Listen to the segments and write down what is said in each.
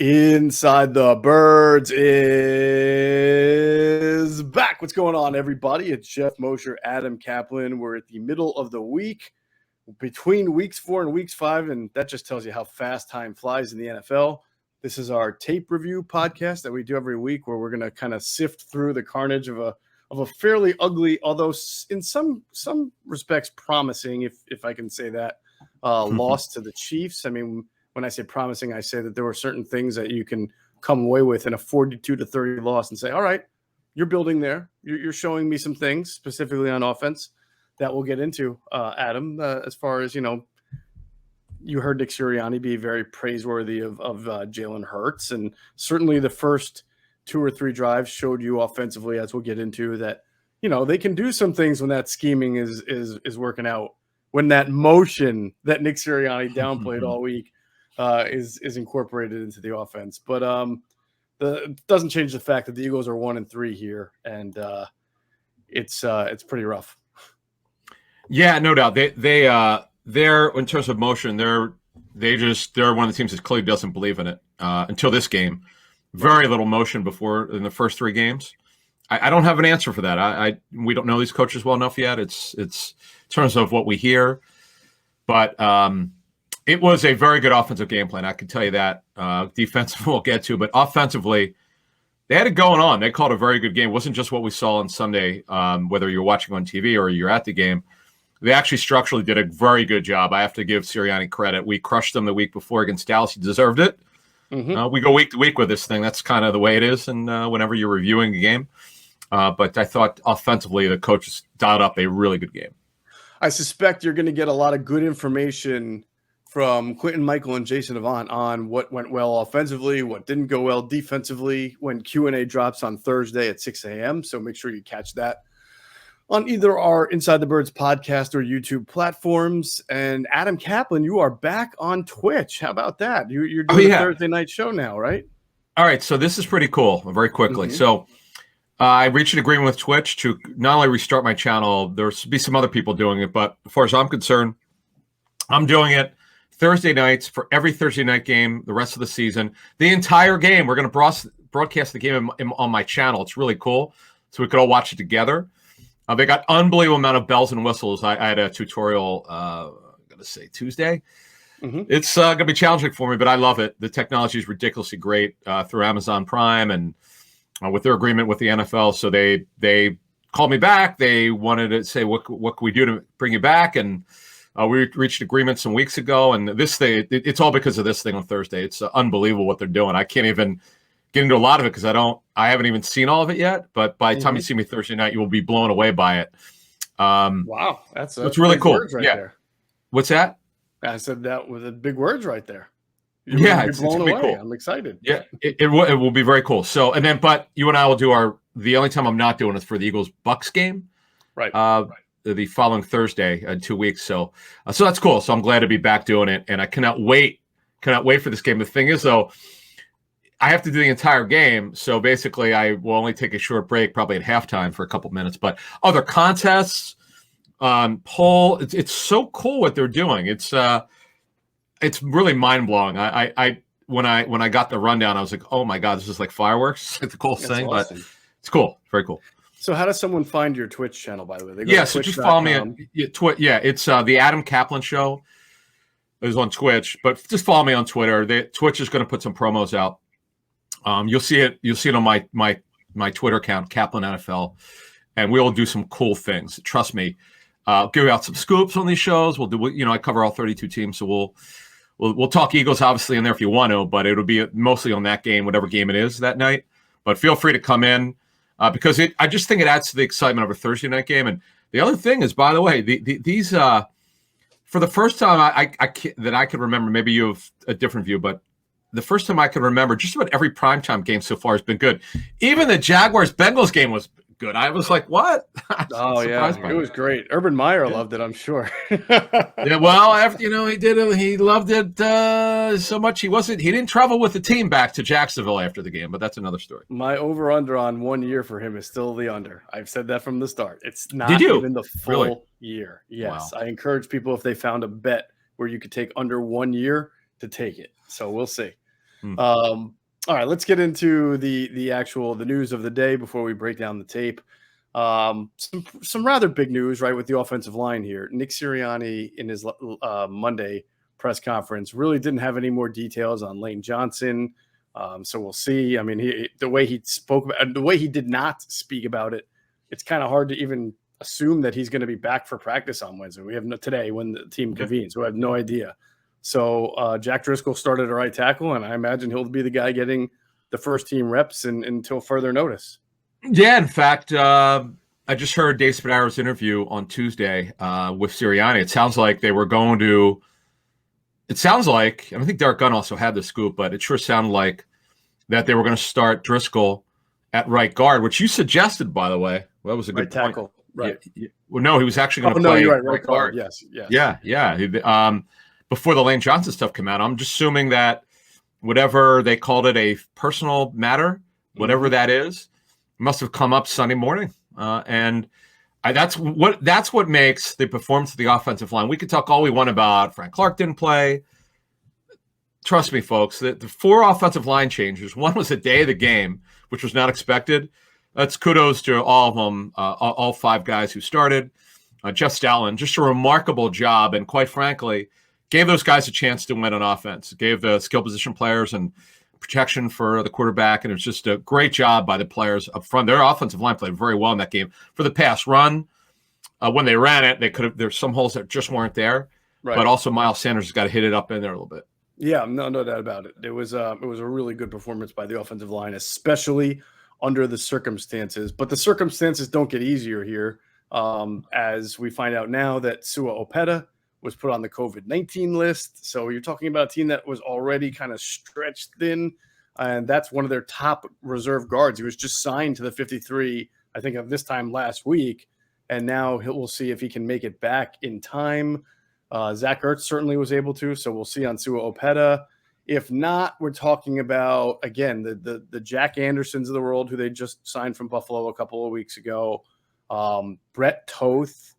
Inside the Birds is back. What's going on, everybody? It's Geoff, Mosher, Adam, Caplan. We're at the middle of the week, between weeks 4 and weeks 5, and that just tells you how fast time flies in the NFL. This is our tape review podcast that we do every week, where we're going to kind of sift through the carnage of a fairly ugly, although in some respects promising, if I can say that, loss to the Chiefs. I mean, when I say promising, I say that there were certain things that you can come away with in a 42-30 loss and say, all right, you're building there. You're showing me some things, specifically on offense, that we'll get into, Adam, as far as, you heard Nick Sirianni be very praiseworthy of Jalen Hurts. And certainly the first 2 or 3 drives showed you offensively, as we'll get into, that, they can do some things when that scheming is working out, when that motion that Nick Sirianni downplayed all week is incorporated into the offense. But it doesn't change the fact that the Eagles are 1-3 here, and it's pretty rough. Yeah, no doubt. They're in terms of motion, they're one of the teams that clearly doesn't believe in it until this game. Very little motion before in the first 3 games. I don't have an answer for that. We don't know these coaches well enough yet. It's in terms of what we hear, but it was a very good offensive game plan. I can tell you that. Defensive we'll get to, but offensively, they had it going on. They called a very good game. It wasn't just what we saw on Sunday, whether you're watching on TV or you're at the game. They actually structurally did a very good job. I have to give Sirianni credit. We crushed them the week before against Dallas. He deserved it. Mm-hmm. We go week to week with this thing. That's kind of the way it is, and whenever you're reviewing a game. But I thought offensively the coaches dialed up a really good game. I suspect you're going to get a lot of good information from Quentin Michael and Jason Avant on what went well offensively, what didn't go well defensively, when Q&A drops on Thursday at 6 a.m. So make sure you catch that on either our Inside the Birds podcast or YouTube platforms. And Adam Caplan, you are back on Twitch. How about that? You're doing a Thursday night show now, right? All right. So this is pretty cool. Very quickly. Mm-hmm. So I reached an agreement with Twitch to not only restart my channel, there's be some other people doing it, but as far as I'm concerned, I'm doing it Thursday nights for every Thursday night game, the rest of the season, the entire game. We're going to broadcast the game on my channel. It's really cool. So we could all watch it together. They got unbelievable amount of bells and whistles. I had a tutorial, I'm going to say Tuesday. Mm-hmm. It's going to be challenging for me, but I love it. The technology is ridiculously great through Amazon Prime and with their agreement with the NFL. So they called me back. They wanted to say, what can we do to bring you back? And we reached agreement some weeks ago. And this thing, it's all because of this thing on Thursday. It's unbelievable what they're doing. I can't even get into a lot of it because I haven't even seen all of it yet. But by the time you see me Thursday night, you will be blown away by it. Wow, that's really cool. Right there. What's that? I said that with the big words right there. It's blown away. Cool. I'm excited. Yeah, it will be very cool. So, and then, but you and I will do the only time I'm not doing is for the Eagles-Bucks game. Right. The following Thursday in 2 weeks. So that's cool. So I'm glad to be back doing it. And I cannot wait for this game. The thing is, though, I have to do the entire game. So basically, I will only take a short break, probably at halftime for a couple minutes. But other contests, poll, it's so cool what they're doing. It's really mind blowing. When I got the rundown, I was like, oh my god, this is like fireworks. It's the coolest thing, awesome. But it's cool, very cool. So how does someone find your Twitch channel, by the way? So just follow me on it's the Adam Caplan Show is on Twitch, but just follow me on Twitter. Twitch is going to put some promos out. You'll see it on my Twitter account, Caplan NFL, and we'll do some cool things. Trust me. I'll give out some scoops on these shows. We'll do, I cover all 32 teams, so we'll talk Eagles obviously in there if you want to, but it'll be mostly on that game, whatever game it is that night. But feel free to come in because I just think it adds to the excitement of a Thursday night game. And the other thing is, by the way, these for the first time that I can remember, maybe you have a different view, but the first time I can remember, just about every primetime game so far has been good. Even the Jaguars-Bengals game was good. I was like, what? Oh, yeah. It was great. Urban Meyer loved it, I'm sure. Yeah, well, after, he loved it so much. He didn't travel with the team back to Jacksonville after the game, but that's another story. My over-under on 1 year for him is still the under. I've said that from the start. It's not even the full year. Yes. Wow. I encourage people, if they found a bet where you could take under 1 year, to take it. So we'll see. All right, let's get into the news of the day before we break down the tape. Some rather big news, right, with the offensive line here. Nick Sirianni in his Monday press conference really didn't have any more details on Lane Johnson. So we'll see. I mean, the way he spoke about, the way he did not speak about it, it's kind of hard to even assume that he's going to be back for practice on Wednesday. We have today when the team convenes. We have no idea. So Jack Driscoll started at right tackle, and I imagine he'll be the guy getting the first team reps until further notice. Yeah, in fact, I just heard Dave Spadaro's interview on Tuesday with Sirianni. It sounds like they were going to – it sounds like – I don't think Derek Gunn also had the scoop, but it sure sounded like that they were going to start Driscoll at right guard, which you suggested, by the way. Well, that was a good right tackle. Point. Right. Yeah. Well, no, he was actually going to play right guard. Yes. Yeah. Before the Lane Johnson stuff came out, I'm just assuming that whatever they called it, a personal matter, whatever that is, must have come up Sunday morning. That's what makes the performance of the offensive line. We could talk all we want about Frank Clark didn't play. Trust me, folks, the 4 offensive line changes. One was the day of the game, which was not expected. That's kudos to all of them, all 5 guys who started. Jeff Stalin, just a remarkable job, and quite frankly, gave those guys a chance to win on offense. Gave the skill position players and protection for the quarterback, and it was just a great job by the players up front. Their offensive line played very well in that game. For the pass run, when they ran it, they could have. There's some holes that just weren't there, but also Miles Sanders has got to hit it up in there a little bit. Yeah, no doubt about it. It was a really good performance by the offensive line, especially under the circumstances. But the circumstances don't get easier here, as we find out now that Sua Opeta was put on the COVID-19 list. So you're talking about a team that was already kind of stretched thin, and that's one of their top reserve guards. He was just signed to the 53, I think, of this time last week, and now we'll see if he can make it back in time. Zach Ertz certainly was able to, so we'll see on Sua Opeta. If not, we're talking about, again, the Jack Andersons of the world, who they just signed from Buffalo a couple of weeks ago, Brett Toth,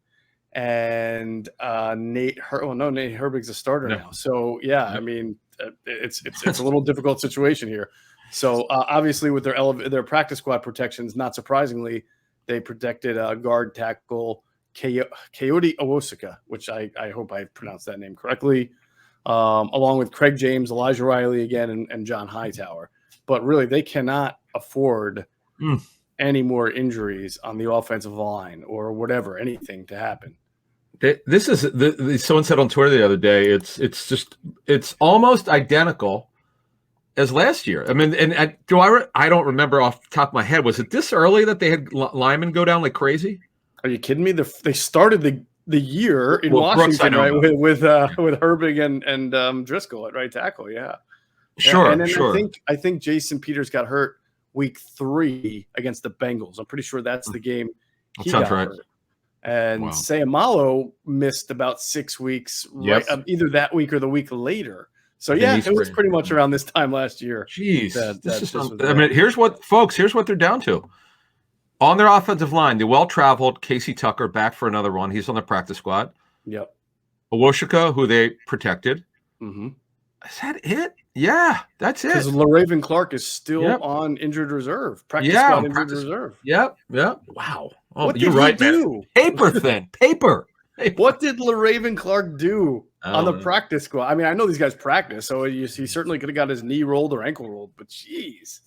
and Nate Herbig's a starter now. So I mean, it's a little difficult situation here. So obviously with their practice squad protections, not surprisingly, they protected guard tackle Coyote Owosika, which I hope I pronounced that name correctly, along with Craig James, Elijah Riley again, and John Hightower. But really, they cannot afford any more injuries on the offensive line or whatever, anything to happen. This is someone said on Twitter the other day. It's almost identical as last year. I mean, and I don't remember off the top of my head. Was it this early that they had linemen go down like crazy? Are you kidding me? They started the year in Washington, right, with Herbig and Driscoll at right tackle. Yeah, sure. And then sure. I think Jason Peters got hurt week 3 against the Bengals. I'm pretty sure that's the game he got hurt. And Sayamalo missed about 6 weeks, right? Either that week or the week later. So it was pretty much around this time last year. Jeez, here's what they're down to. On their offensive line, the well-traveled Casey Tucker back for another one. He's on the practice squad. Yep. Owosika, who they protected. Mm-hmm. Is that it? Yeah, that's it. Because LaRaven Clark is still on injured reserve. Practice squad injured reserve. Yep. Wow. Oh, what you're right, man. Paper thin. Paper. What did LaRaven Clark do on the practice squad? I mean, I know these guys practice, so he certainly could have got his knee rolled or ankle rolled, but geez.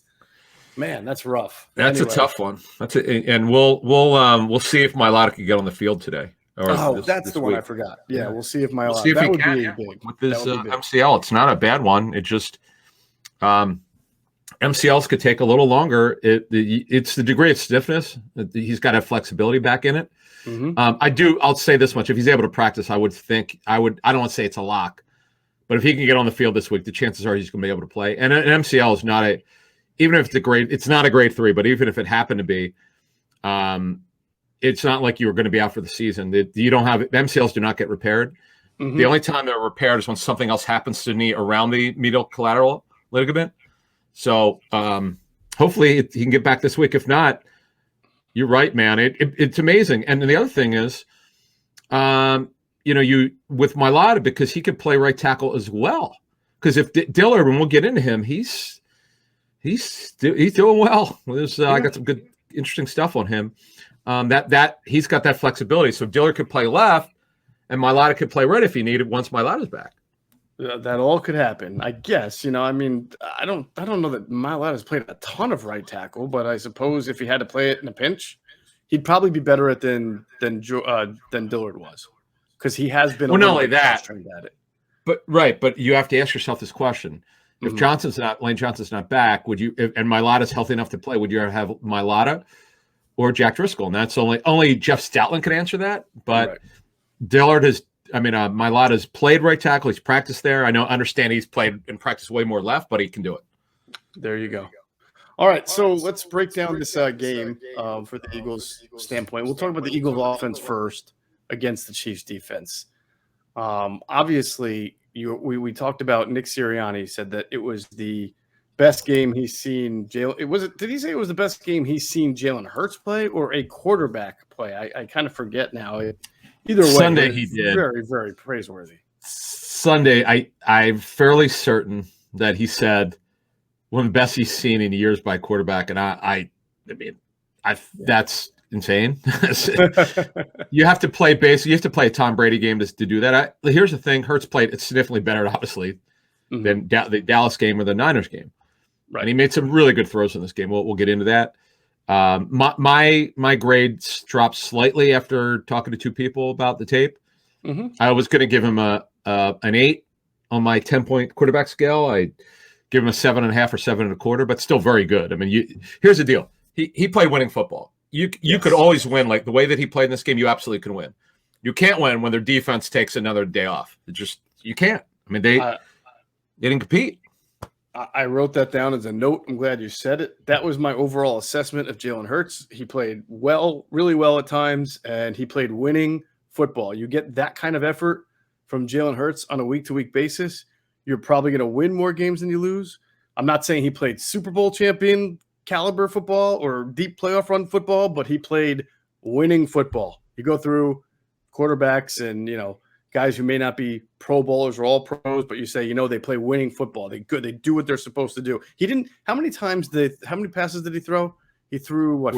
Man, that's rough. That's a tough one. And we'll see if Mailata can get on the field today. That's the one I forgot. Yeah, we'll see if Mailata. We'll see if that he would can, be big. With this MCL, it's not a bad one. It just MCLs could take a little longer. It's the degree of stiffness. He's got to have flexibility back in it. Mm-hmm. I'll say this much: if he's able to practice, I don't want to say it's a lock, but if he can get on the field this week, the chances are he's going to be able to play. And an MCL is not even if it's not a grade 3, but even if it happened to be, it's not like you were going to be out for the season. MCLs do not get repaired. Mm-hmm. The only time they're repaired is when something else happens to the knee around the medial collateral ligament. So hopefully he can get back this week. If not, you're right, man. It's amazing. And the other thing is, with Mailata, because he could play right tackle as well. Because if Dillard, when we'll get into him, he's doing well. I got some good, interesting stuff on him. That he's got that flexibility. So Dillard could play left, and Mailata could play right if he needed once Mailata's back. That all could happen, I guess. I mean, I don't know that Mailata's played a ton of right tackle, but I suppose if he had to play it in a pinch, he'd probably be better at than Dillard was, because he has been. Well, not only that, trained at it. But you have to ask yourself this question: if Lane Johnson's not back, would you? And Mailata's healthy enough to play, would you have Mailata or Jack Driscoll? And that's only Jeff Stoutland could answer that. But Dillard has. Mailata's played right tackle. He's practiced there. Understand he's played and practiced way more left, but he can do it. There you go. All right, so let's break down this game for the Eagles' standpoint. We'll talk about the Eagles' offense first against the Chiefs' defense. Obviously, we talked about Nick Sirianni said that it was the best game he's seen. Did he say it was the best game he's seen Jalen Hurts play or a quarterback play? I kind of forget now. Either way, Sunday he did. Very, very praiseworthy. Sunday, I'm fairly certain that he said one of the best he's seen in years by quarterback, and I mean, that's insane. You have to play You have to play a Tom Brady game to do that. Here's the thing: Hurts played it's significantly better, obviously, than the Dallas game or the Niners game. Right, and he made some really good throws in this game. We'll get into that. My grades dropped slightly after talking to two people about the tape. I was going to give him an 8 on my 10-point quarterback scale. I give him a 7.5 or 7.25, but still very good. I mean, here's the deal: he played winning football. You could always win, like the way that he played in this game. You absolutely can win. You can't win when their defense takes another day off. You can't. I mean, they didn't compete. I wrote that down as a note. I'm glad you said it. That was my overall assessment of Jalen Hurts. He played well, really well at times, and he played winning football. You get that kind of effort from Jalen Hurts on a week-to-week basis, you're probably going to win more games than you lose. I'm not saying he played Super Bowl champion caliber football or deep playoff run football, but he played winning football. You go through quarterbacks and, guys who may not be Pro Bowlers or all pros, but you say, they play winning football. They do what they're supposed to do. He didn't. How many passes did he throw? He threw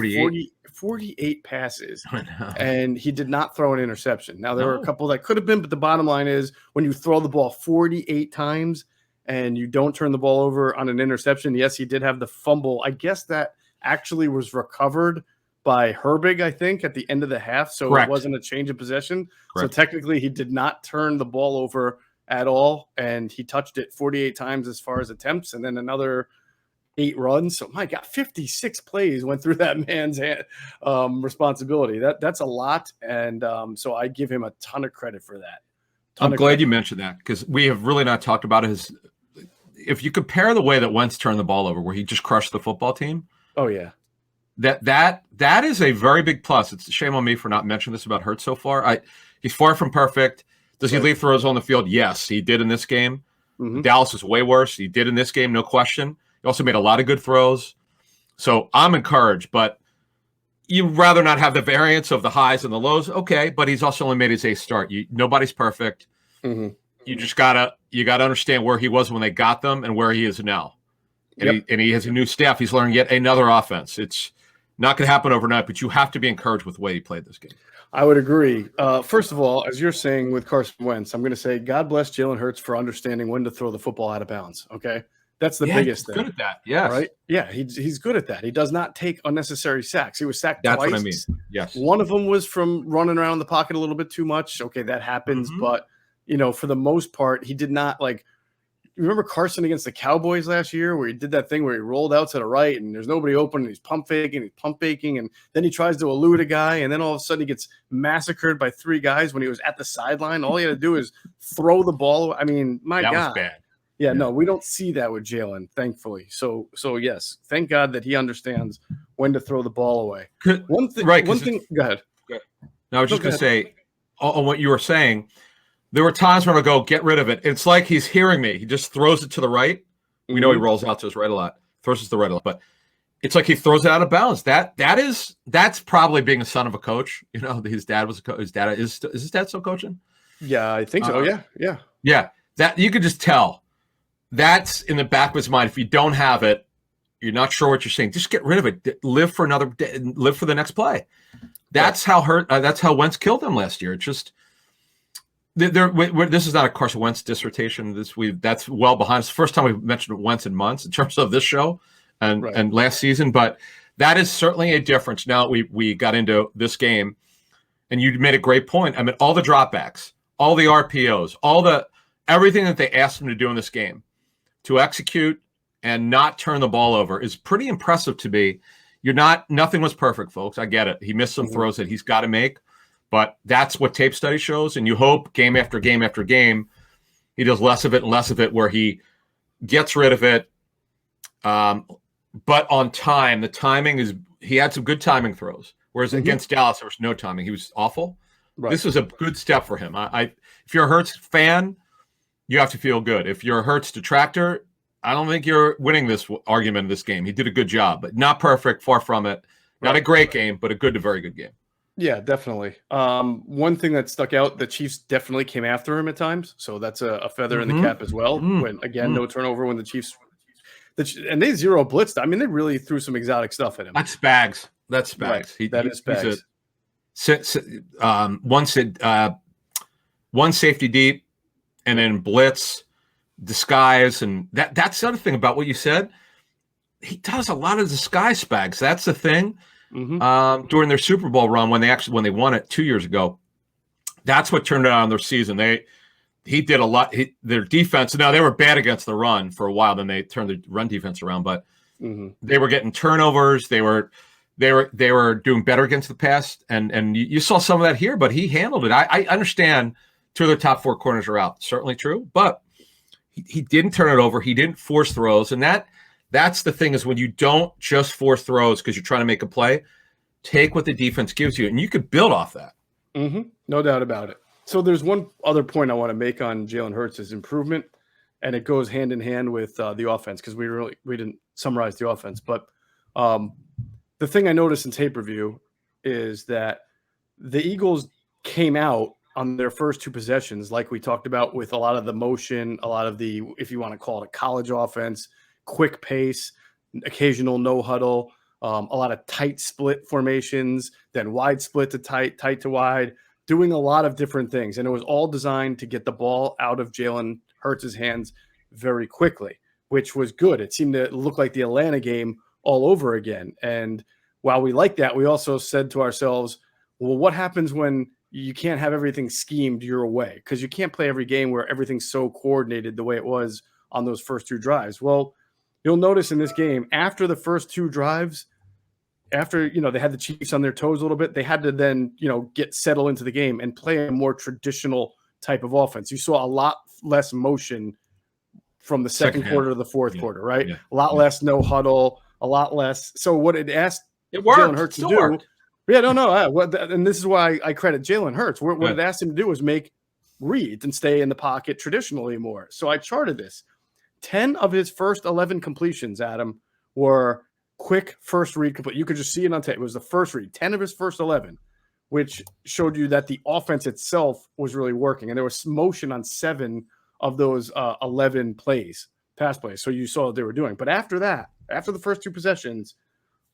48 passes, and he did not throw an interception. Now there were a couple that could have been, but the bottom line is when you throw the ball 48 times and you don't turn the ball over on an interception. Yes, he did have the fumble. I guess that actually was recovered by Herbig, I think, at the end of the half. So Correct. It wasn't a change of possession. Correct. So technically he did not turn the ball over at all. And he touched it 48 times as far as attempts, and then another 8 runs. So my God, 56 plays went through that man's responsibility. That's a lot. And so I give him a ton of credit for that. I'm glad you mentioned that, because we have really not talked about it. If you compare the way that Wentz turned the ball over, where he just crushed the football team. Oh yeah. That is a very big plus. It's a shame on me for not mentioning this about Hurts so far. He's far from perfect. Does he leave throws on the field? Yes, he did in this game. Mm-hmm. Dallas is way worse. He did in this game, no question. He also made a lot of good throws. So I'm encouraged, but you'd rather not have the variance of the highs and the lows. Okay, but he's also only made his 8th start. Nobody's perfect. Mm-hmm. You just gotta understand where he was when they got them and where he is now. And, he has a new staff. He's learning yet another offense. It's not going to happen overnight, but you have to be encouraged with the way he played this game. I would agree. First of all, as you're saying with Carson Wentz, I'm going to say God bless Jalen Hurts for understanding when to throw the football out of bounds. Okay, that's the biggest thing. He's good at that. Yes. Right. Yeah, he's good at that. He does not take unnecessary sacks. He was sacked twice. That's what I mean. Yes. One of them was from running around the pocket a little bit too much. Okay, that happens, but for the most part, he did not like. Remember Carson against the Cowboys last year where he did that thing where he rolled out to the right and there's nobody open and he's pump faking, and then he tries to elude a guy, and then all of a sudden he gets massacred by 3 guys when he was at the sideline. All he had to do is throw the ball. I mean, my God. That was bad. Yeah, no, we don't see that with Jalen, thankfully. So yes, thank God that he understands when to throw the ball away. One thing. Go ahead. No, I was just going to say on what you were saying. There were times when I go, get rid of it. It's like he's hearing me. He just throws it to the right. We know he rolls out to his right a lot, throws it to the right a lot, but it's like he throws it out of bounds. That's probably being a son of a coach. His dad was a coach. Is his dad still coaching? Yeah, I think so. Yeah. That you could just tell that's in the back of his mind. If you don't have it, you're not sure what you're saying. Just get rid of it. Live for another day. Live for the next play. That's how that's how Wentz killed them last year. It's just this is not a Carson Wentz dissertation. That's well behind. It's the first time we've mentioned Wentz in months in terms of this show and last season. But that is certainly a difference. Now we got into this game, and you made a great point. I mean, all the dropbacks, all the RPOs, everything that they asked him to do in this game to execute and not turn the ball over is pretty impressive to me. Nothing was perfect, folks. I get it. He missed some throws that he's got to make, but that's what tape study shows. And you hope game after game after game, he does less of it and less of it where he gets rid of it. But on time, the timing he had some good timing throws. Whereas against Dallas, there was no timing. He was awful. Right. This was a good step for him. If you're a Hurts fan, you have to feel good. If you're a Hurts detractor, I don't think you're winning this argument in this game. He did a good job, but not perfect, far from it. Not a great game, but a good to very good game. Yeah, definitely. One thing that stuck out, the Chiefs definitely came after him at times. So that's a feather in the cap as well. When no turnover when the Chiefs and they zero blitzed. I mean, they really threw some exotic stuff at him. That's Spags. Right. That is Spags. One safety deep, and then blitz, disguise, and that's the other thing about what you said. He does a lot of disguise, Spags. That's the thing. During their Super Bowl run when they won it 2 years ago, that's what turned it on their season. He did a lot. Their defense. Now they were bad against the run for a while. Then they turned the run defense around, but they were getting turnovers. They were doing better against the pass, and you saw some of that here. But he handled it. I understand two of their top four corners are out. Certainly true, but he didn't turn it over. He didn't force throws, and that's the thing is when you don't just force throws because you're trying to make a play. Take what the defense gives you, and you could build off that. No doubt about it. So there's one other point I want to make on Jalen Hurts' improvement, and it goes hand in hand with the offense because we didn't summarize the offense. But the thing I noticed in tape review is that the Eagles came out on their first two possessions, like we talked about, with a lot of the motion, a lot of the, if you want to call it a college offense, quick pace, occasional no huddle, a lot of tight split formations, then wide split to tight, tight to wide, doing a lot of different things. And it was all designed to get the ball out of Jalen Hurts' hands very quickly, which was good. It seemed to look like the Atlanta game all over again. And while we like that, we also said to ourselves, well, what happens when you can't have everything schemed your way? Because you can't play every game where everything's so coordinated the way it was on those first two drives. Well, you'll notice in this game, after the first two drives, after, they had the Chiefs on their toes a little bit, they had to then, get settled into the game and play a more traditional type of offense. You saw a lot less motion from the second quarter to the fourth quarter, right? Yeah. A lot less no huddle, a lot less. So what it asked Jalen Hurts to do. Worked. Yeah, no. And this is why I credit Jalen Hurts. What it asked him to do was make reads and stay in the pocket traditionally more. So I charted this. 10 of his first 11 completions, Adam, were quick first read complete. You could just see it on tape. It was the first read, 10 of his first 11, which showed you that the offense itself was really working. And there was motion on 7 of those 11 pass plays. So you saw what they were doing. But after that, after the first two possessions,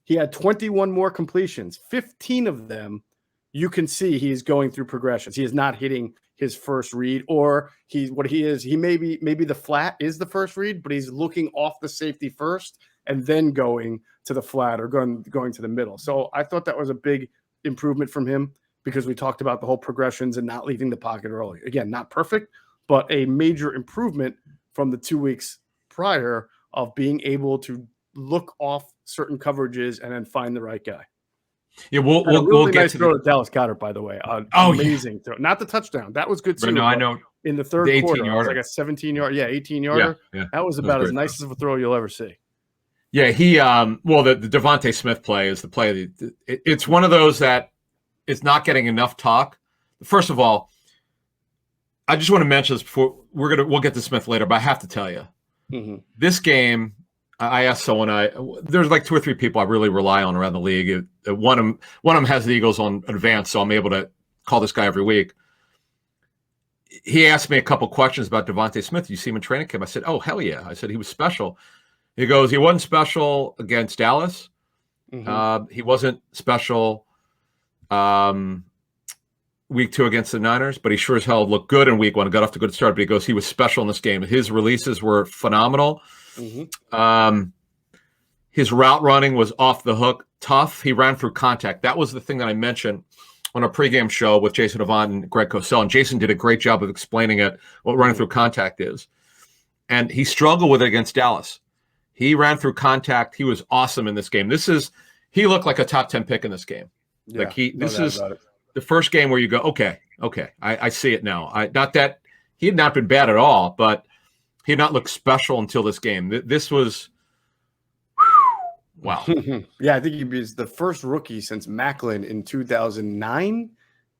he had 21 more completions. 15 of them, you can see he's going through progressions. He is not hitting his first read, or he maybe the flat is the first read, but he's looking off the safety first and then going to the flat or going to the middle. So I thought that was a big improvement from him because we talked about the whole progressions and not leaving the pocket early. Again, not perfect, but a major improvement from the 2 weeks prior of being able to look off certain coverages and then find the right guy. Yeah, we'll get to throw to Dallas Goedert, by the way. Amazing throw. Not the touchdown. That was good too. No, I know. In the third quarter, it was like a 17-yard, 18-yarder. Yeah. That was about as nice of a throw you'll ever see. Yeah, the Devontae Smith play is the play. It's one of those that is not getting enough talk. First of all, I just want to mention this before we'll get to Smith later, but I have to tell you, this game. I asked someone. There's like 2 or 3 people I really rely on around the league. One of them has the Eagles on advance, so I'm able to call this guy every week. he asked me a couple questions about Devontae Smith. You see him in training camp? I said, oh, hell yeah. I said, he was special. He goes, he wasn't special against Dallas. He wasn't special week 2 against the Niners, but he sure as hell looked good in week 1 and got off to a good start. But he goes, he was special in this game. His releases were phenomenal. His route running was off the hook, tough. He ran through contact. That was the thing that I mentioned on a pregame show with Jason Avant and Greg Cosell. And Jason did a great job of explaining it, what running through contact is. And he struggled with it against Dallas. He ran through contact. He was awesome in this game. He looked like a top 10 pick in this game. Yeah, this is the first game where you go, okay, I see it now. Not that he had not been bad at all, but he had not looked special until this game. This was, wow. Yeah, I think he was the first rookie since Macklin in 2009.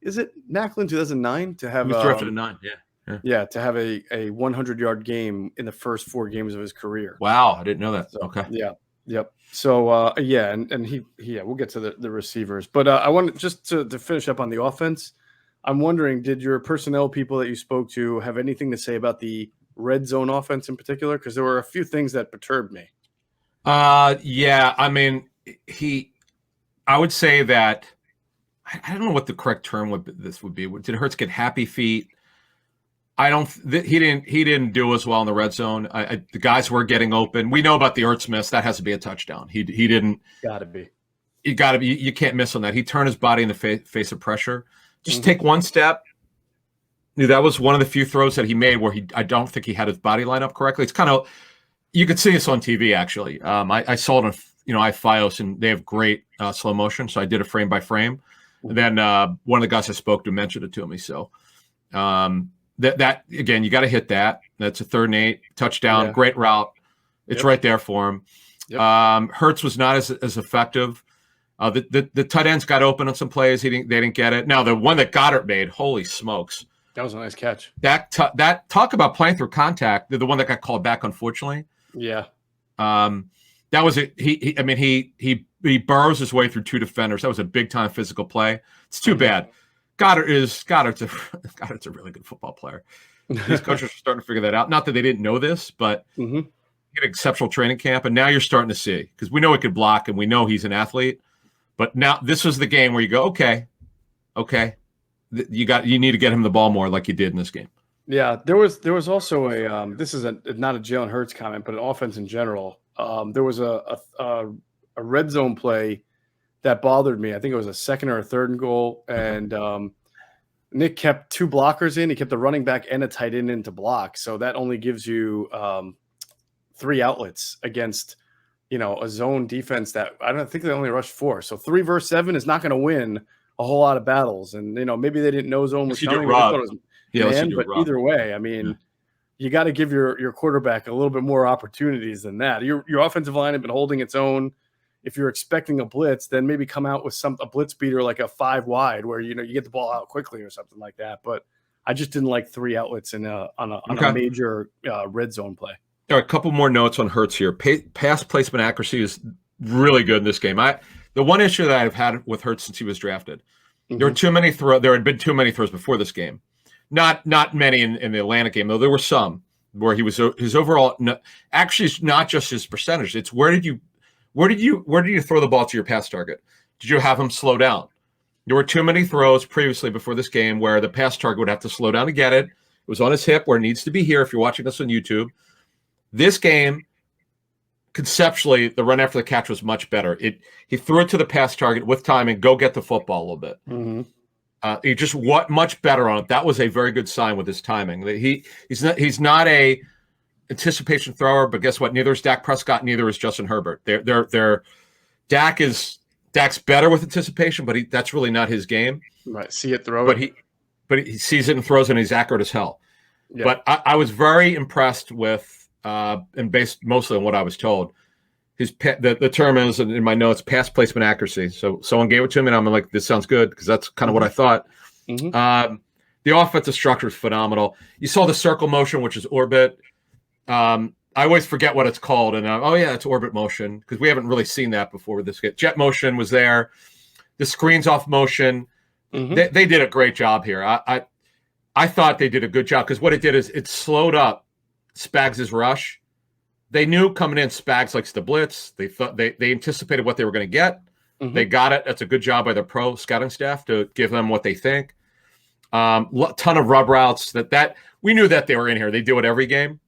Is it Macklin 2009 to have? He was drafted in 9. Yeah, to have a 100-yard game in the first 4 games of his career. Wow, I didn't know that. So, okay. Yeah. Yep. So and he we'll get to the receivers, but I want just to finish up on the offense. I'm wondering, did your personnel people that you spoke to have anything to say about the red zone offense in particular? Because there were a few things that perturbed me. Yeah, I mean, I would say that I don't know what the correct term would be. Did Hurts get happy feet? He didn't do as well in the red zone. The guys were getting open. We know about the Ertz miss. That has to be a touchdown. He didn't. Gotta be. You can't miss on that. He turned his body in the face of pressure. Just take one step. That was one of the few throws that he made where I don't think he had his body lined up correctly. It's kind of, you could see this on TV actually. I saw it on iFios, and they have great slow motion. So I did a frame by frame. And then one of the guys I spoke to mentioned it to me. So that again, you got to hit that. That's a 3rd and 8 touchdown. Yeah. Great route. It's right there for him. Yep. Hurts was not as effective. The tight ends got open on some plays. They didn't get it. Now the one that Goddard made, holy smokes, that was a nice catch. That talk about playing through contact. The one that got called back, unfortunately. Yeah. That was it. He burrows his way through 2 defenders. That was a big time physical play. It's too bad. Goddard's a really good football player. These coaches are starting to figure that out. Not that they didn't know this, but he had an exceptional training camp, and now you're starting to see, because we know he could block and we know he's an athlete. But now this was the game where you go, okay, you need to get him the ball more like you did in this game. Yeah, there was also this is not a Jalen Hurts comment, but an offense in general. There was a red zone play that bothered me. I think it was a 2nd or a 3rd and goal, and Nick kept 2 blockers in. He kept the running back and a tight end in to block, so that only gives you 3 outlets against a zone defense that I don't think they only rushed 4. So 3 versus 7 is not going to win a whole lot of battles. And maybe they didn't know zone was coming. But either way, I mean, you got to give your quarterback a little bit more opportunities than that. Your offensive line had been holding its own. If you're expecting a blitz, then maybe come out with a blitz beater like a 5 wide where you get the ball out quickly or something like that. But I just didn't like 3 outlets on a major red zone play. All right, a couple more notes on Hurts here. Pass placement accuracy is really good in this game. The one issue that I've had with Hurts since he was drafted, there were too many there had been too many throws before this game. Not many in the Atlanta game, though there were some where he was his overall. Actually, it's not just his percentage. It's where did you throw the ball to your pass target? Did you have him slow down? There were too many throws previously before this game where the pass target would have to slow down to get it. It was on his hip where it needs to be here. If you're watching this on YouTube. This game, conceptually, the run after the catch was much better. He threw it to the pass target with timing, go get the football a little bit. He just much better on it. That was a very good sign with his timing. He's not a anticipation thrower, but guess what? Neither is Dak Prescott, neither is Justin Herbert. Dak's better with anticipation, but that's really not his game. Right, see it, throw it. But he sees it and throws it, and he's accurate as hell. Yeah. But I was very impressed with. And based mostly on what I was told, the term is in my notes pass placement accuracy. So someone gave it to me, and I'm like, this sounds good because that's kind of what I thought. The offensive structure is phenomenal. You saw the circle motion, which is orbit. I always forget what it's called, and it's orbit motion because we haven't really seen that before with this game. Jet motion was there. The screens off motion. They did a great job here. I thought they did a good job because what it did is it slowed up Spags' rush. They knew coming in Spags likes the blitz. They thought they anticipated what they were going to get. Mm-hmm. They got it. That's a good job by the pro scouting staff to give them what they think. Ton of rub routes that we knew that they were in here. They do it every game,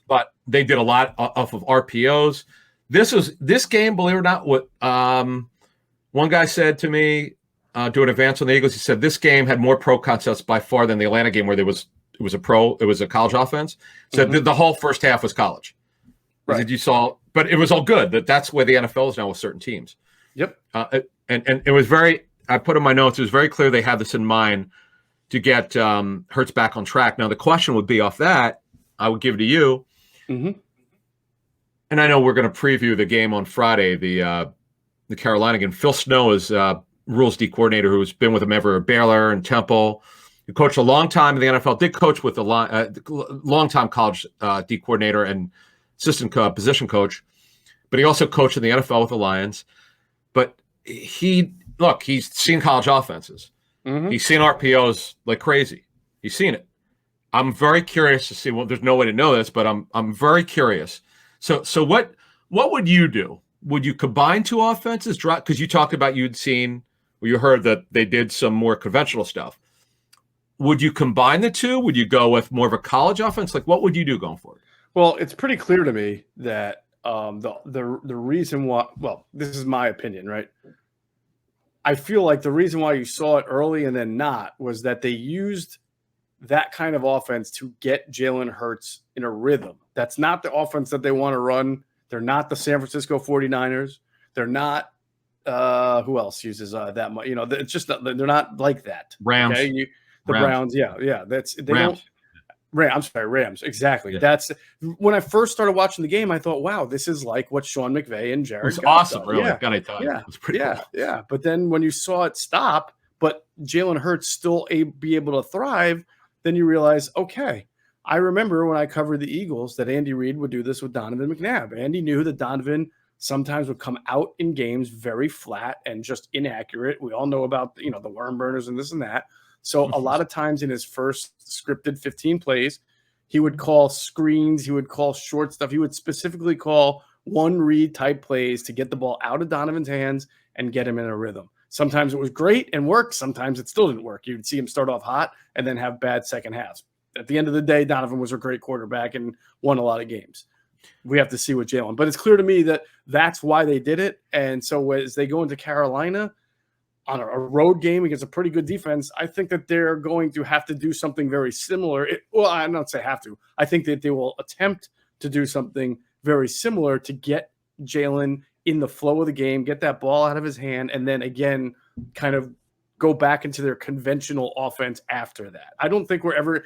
but they did a lot off of RPOs. This game, believe it or not, what one guy said to me doing advance on the Eagles, he said this game had more pro concepts by far than the Atlanta game where it was a college offense. So the whole first half was college. Right. But it was all good. That's where the NFL is now with certain teams. Yep. And it was I put in my notes, it was very clear they had this in mind to get Hurts back on track. Now, the question would be off that, I would give it to you. Mm-hmm. And I know we're going to preview the game on Friday, the Carolina game. Phil Snow is rules D coordinator who's been with him ever at Baylor and Temple. He coached a long time in the NFL, did coach with a long-time college D coordinator and assistant position coach, but he also coached in the NFL with the Lions. But he's seen college offenses. Mm-hmm. He's seen RPOs like crazy. He's seen it. I'm very curious to see. Well, there's no way to know this, but I'm very curious. So what would you do? Would you combine two offenses? Because you talked about you heard that they did some more conventional stuff. Would you combine the two? Would you go with more of a college offense? Like, what would you do going forward? Well, it's pretty clear to me that the reason why. Well, this is my opinion, right? I feel like the reason why you saw it early and then not was that they used that kind of offense to get Jalen Hurts in a rhythm. That's not the offense that they want to run. They're not the San Francisco 49ers. They're not who else uses that much? It's just they're not like that. Rams. Okay? Browns. Yeah. Rams. Exactly. Yeah. That's when I first started watching the game. I thought, wow, this is like what Sean McVay and Jared. It was awesome, really. Yeah. Gotta tell you. Yeah. It was pretty cool. Yeah. But then when you saw it stop, but Jalen Hurts still be able to thrive, then you realize, okay, I remember when I covered the Eagles that Andy Reid would do this with Donovan McNabb. Andy knew that Donovan sometimes would come out in games very flat and just inaccurate. We all know about the worm burners and this and that. So a lot of times in his first scripted 15 plays, he would call screens, he would call short stuff. He would specifically call one read type plays to get the ball out of Donovan's hands and get him in a rhythm. Sometimes it was great and worked. Sometimes it still didn't work. You'd see him start off hot and then have bad second halves. At the end of the day, Donovan was a great quarterback and won a lot of games. We have to see with Jalen. But it's clear to me that that's why they did it. And so as they go into Carolina on a road game against a pretty good defense, I think that they're going to have to do something very similar. I'm not saying have to. I think that they will attempt to do something very similar to get Jalen in the flow of the game, get that ball out of his hand, and then again kind of go back into their conventional offense after that. I don't think we're ever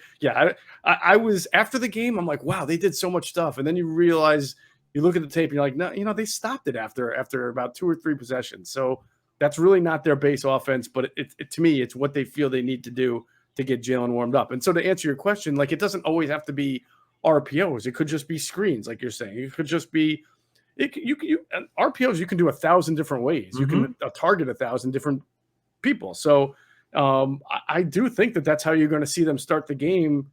I was after the game, I'm like, wow, they did so much stuff. And then you realize, you look at the tape and you're like, no, they stopped it after about 2 or 3 possessions. So that's really not their base offense, but it to me, it's what they feel they need to do to get Jalen warmed up. And so to answer your question, like, it doesn't always have to be RPOs. It could just be screens, like you're saying. It could just be RPOs. You can do 1,000 different ways. You can target 1,000 different people. So I do think that that's how you're going to see them start the game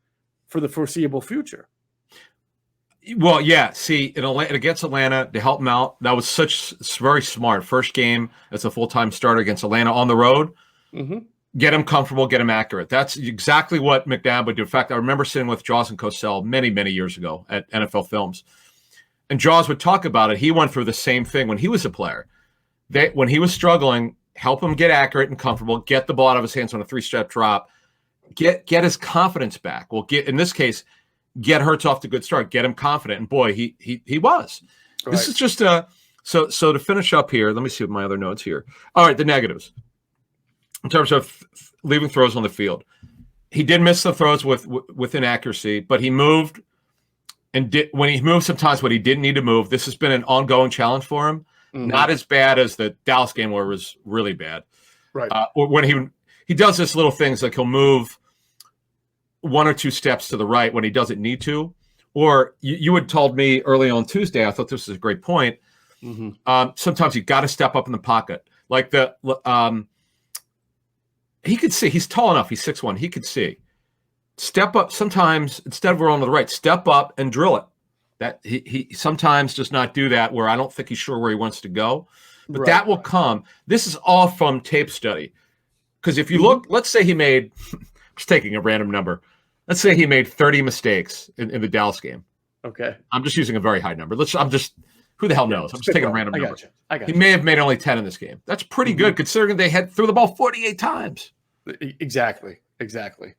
for the foreseeable future. Well, yeah. See, against Atlanta, to help them out, that was very smart. First game as a full-time starter against Atlanta on the road. Mm-hmm. Get him comfortable, get him accurate. That's exactly what McNabb would do. In fact, I remember sitting with Jaws and Cosell many, many years ago at NFL Films. And Jaws would talk about it. He went through the same thing when he was a player. When he was struggling, help him get accurate and comfortable, get the ball out of his hands on a 3-step drop, get his confidence back. Well, in this case, get Hurts off to a good start, get him confident. And boy, he was. Right. This is just so to finish up here, let me see what my other notes here. All right, the negatives. In terms of leaving throws on the field. He did miss the throws with inaccuracy, but he moved when he moved sometimes when he didn't need to move. This has been an ongoing challenge for him. Mm-hmm. Not as bad as the Dallas game where it was really bad. Right. Or when he does this little things like he'll move 1 or 2 steps to the right when he doesn't need to. Or you had told me early on Tuesday, I thought this was a great point. Mm-hmm. Sometimes you got to step up in the pocket. Like he could see. He's tall enough. He's 6'1". He could see. step up sometimes instead of rolling to the right, step up and drill it. That he sometimes does not do that where I don't think he's sure where he wants to go. But that will come. This is all from tape study. Because if you look, let's say he made, just taking a random number, let's say he made 30 mistakes in the Dallas game. Okay. I'm just using a very high number. Who the hell knows? I'm just taking a random number. I got you. He may have made only 10 in this game. That's pretty good considering they threw the ball 48 times. Exactly.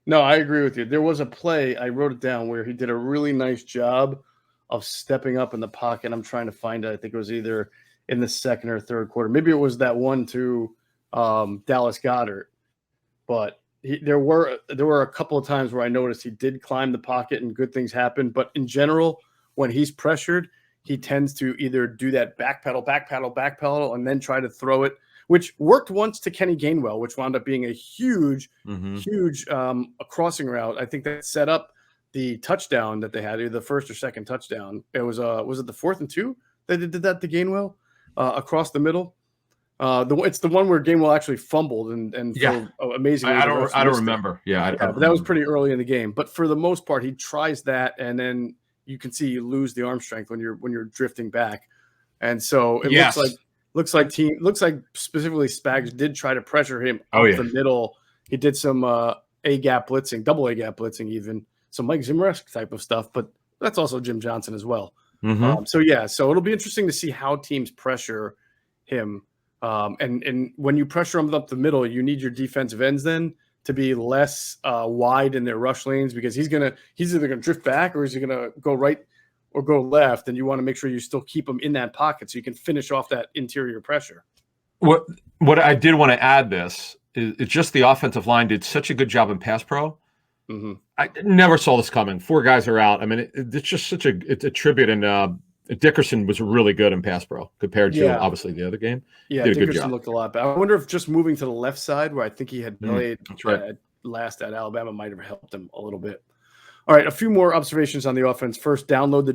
No, I agree with you. There was a play, I wrote it down, where he did a really nice job of stepping up in the pocket. I'm trying to find it. I think it was either in the second or third quarter. Maybe it was that one to Dallas Goedert. But there were a couple of times where I noticed he did climb the pocket and good things happened. But in general, when he's pressured, he tends to either do that backpedal, and then try to throw it, which worked once to Kenny Gainwell, which wound up being a huge a crossing route. I think that set up the touchdown that they had, either the first or second touchdown. It was it the 4th and 2 that they did that to Gainwell across the middle? It's the one where Gainwell actually fumbled and amazingly. I don't remember. But that was pretty early in the game. But for the most part, he tries that, and then you can see you lose the arm strength when you're drifting back, and so it looks like specifically Spags did try to pressure him up the middle. He did some double A gap blitzing, even some Mike Zimmer-esque type of stuff, but that's also Jim Johnson as well. So it'll be interesting to see how teams pressure him. And when you pressure him up the middle, you need your defensive ends then to be less wide in their rush lanes, because he's either gonna drift back or he's gonna go right or go left, and you want to make sure you still keep him in that pocket so you can finish off that interior pressure. What I did want to add this is it's just the offensive line did such a good job in pass pro. I never saw this coming. 4 guys are out. I mean, it's just it's a tribute, and Dickerson was really good in pass pro compared to obviously the other game. Yeah, Dickerson looked a lot better. I wonder if just moving to the left side, where I think he had played last at Alabama, might have helped him a little bit. All right, a few more observations on the offense. First, download the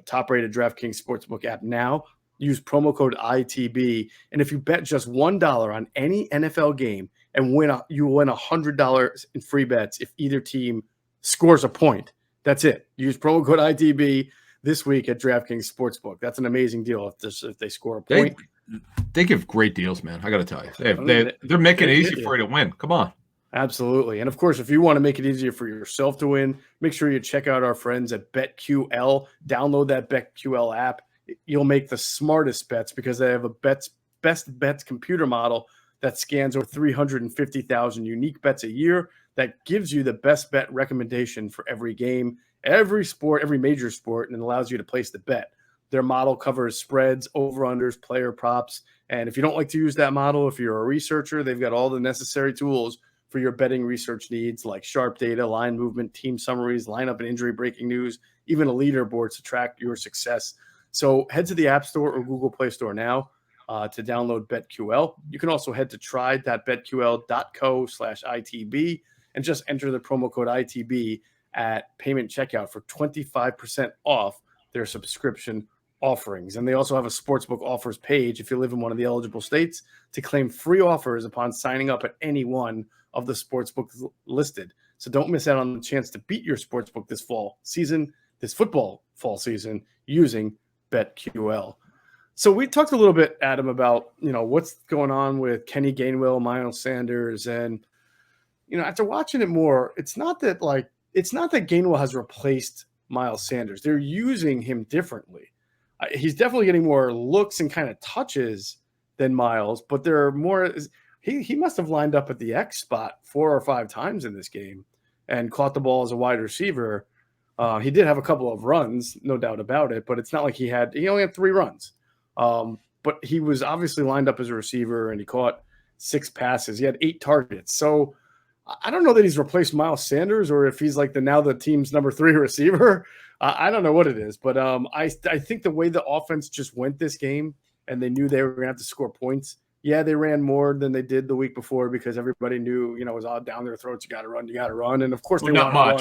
top-rated DraftKings Sportsbook app now. Use promo code ITB, and if you bet just $1 on any NFL game and you win $100 in free bets if either team scores a point. That's it. Use promo code ITB this week at DraftKings Sportsbook. That's an amazing deal if they score a point. They give great deals, man. I got to tell you, they're making it easy for you to win. Come on. Absolutely. And of course, if you want to make it easier for yourself to win, make sure you check out our friends at BetQL. Download that BetQL app. You'll make the smartest bets because they have a best bets computer model that scans over 350,000 unique bets a year that gives you the best bet recommendation for every game, every sport, every major sport, and allows you to place the bet. Their model covers spreads, over-unders, player props. And if you don't like to use that model, if you're a researcher, they've got all the necessary tools for your betting research needs, like sharp data, line movement, team summaries, lineup and injury breaking news, even a leaderboard to track your success. So head to the App Store or Google Play Store now to download BetQL. You can also head to try.betql.co/ITB and just enter the promo code ITB at payment checkout for 25% off their subscription offerings. And they also have a sportsbook offers page if you live in one of the eligible states to claim free offers upon signing up at any one of the sportsbooks listed. So don't miss out on the chance to beat your sportsbook this football fall season using BetQL. So we talked a little bit, Adam, about, what's going on with Kenny Gainwell, Miles Sanders, and, after watching it more, it's not that Gainwell has replaced Miles Sanders. They're using him differently. He's definitely getting more looks and kind of touches than Miles, but there are more. He must have lined up at the X spot 4 or 5 times in this game and caught the ball as a wide receiver. He did have a couple of runs, no doubt about it, but it's not like he only had 3 runs. But he was obviously lined up as a receiver, and he caught 6 passes. He had 8 targets. So I don't know that he's replaced Miles Sanders or if he's like the team's number 3 receiver. I don't know what it is, but I think the way the offense just went this game, and they knew they were going to have to score points. Yeah, they ran more than they did the week before because everybody knew, it was all down their throats. You got to run. And of course they want to run.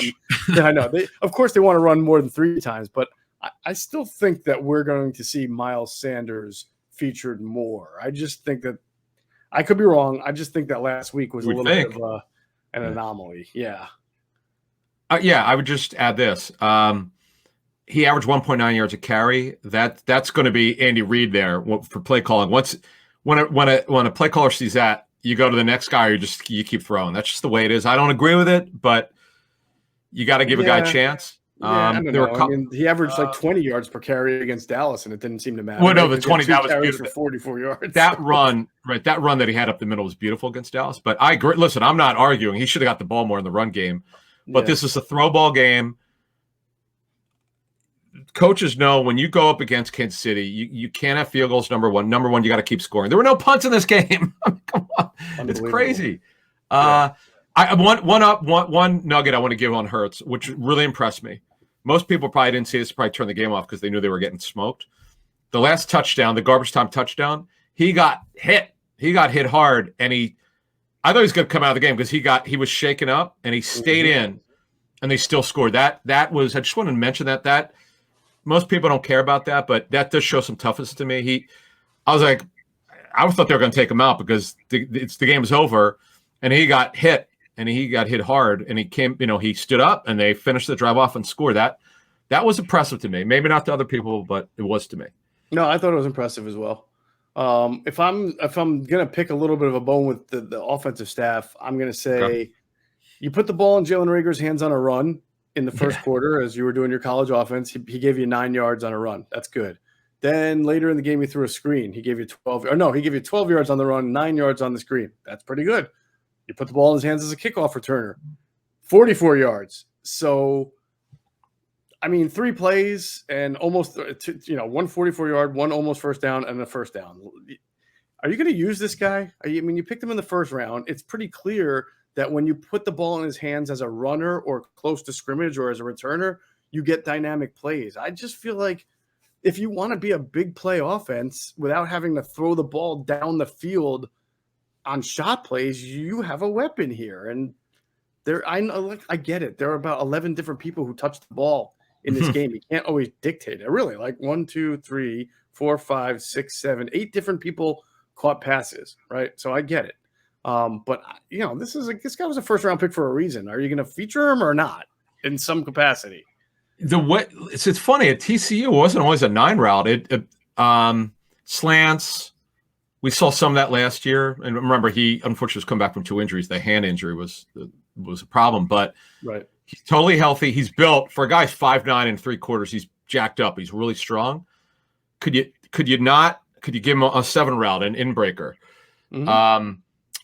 Yeah, I know. Of course they want to run more than 3 times, but I still think that we're going to see Miles Sanders featured more. I just think that I could be wrong. I just think that last week was a little bit of an anomaly. Yeah. Yeah, I would just add this. He averaged 1.9 yards a carry. That's going to be Andy Reid there for play calling. When a play caller sees that, you go to the next guy, or you keep throwing. That's just the way it is. I don't agree with it, but you got to give a guy a chance. Yeah, I don't know. I mean, he averaged like 20 yards per carry against Dallas, and it didn't seem to matter. Well, no, right? the 20 that was beautiful for 44 yards. That run that he had up the middle was beautiful against Dallas. But I agree. Listen, I'm not arguing. He should have got the ball more in the run game. But this is a throw ball game. Coaches know when you go up against Kansas City, you can't have field goals. Number one, you got to keep scoring. There were no punts in this game. Come on, it's crazy. One nugget I want to give on Hurts, which really impressed me. Most people probably didn't see this, probably turned the game off because they knew they were getting smoked. The last touchdown, the garbage time touchdown, he got hit. He got hit hard, and I thought he was going to come out of the game because he was shaken up and he stayed in, and they still scored. That was. I just wanted to mention that most people don't care about that, but that does show some toughness to me. I thought they were going to take him out because the game is over, and he got hit. And he got hit hard, and he stood up, and they finished the drive off and scored. That was impressive to me. Maybe not to other people, but it was to me. No, I thought it was impressive as well. If I'm gonna pick a little bit of a bone with the offensive staff, I'm gonna say you put the ball in Jalen Reagor's hands on a run in the first quarter as you were doing your college offense. He gave you 9 yards on a run. That's good. Then later in the game, he threw a screen. He gave you 12. Or no, he gave you 12 yards on the run, 9 yards on the screen. That's pretty good. You put the ball in his hands as a kickoff returner, 44 yards. So, I mean, 3 plays and almost, 1 44-yard, 1 almost first down, and a first down. Are you going to use this guy? You picked him in the first round. It's pretty clear that when you put the ball in his hands as a runner or close to scrimmage or as a returner, you get dynamic plays. I just feel like if you want to be a big play offense without having to throw the ball down the field on shot plays, you have a weapon here. And I get it. There are about 11 different people who touch the ball in this game. You can't always dictate it. Really, like 1, 2, 3, 4, 5, 6, 7, 8 different people caught passes, right? So I get it. But this guy was a first round pick for a reason. Are you going to feature him or not in some capacity? It's funny at TCU it wasn't always a 9 route. It slants. We saw some of that last year, and remember, he unfortunately was coming back from 2 injuries. The hand injury was a problem, but he's totally healthy. He's built for a guy 5'9" and 3/4. He's jacked up. He's really strong. Could you give him a 7 route, an in-breaker,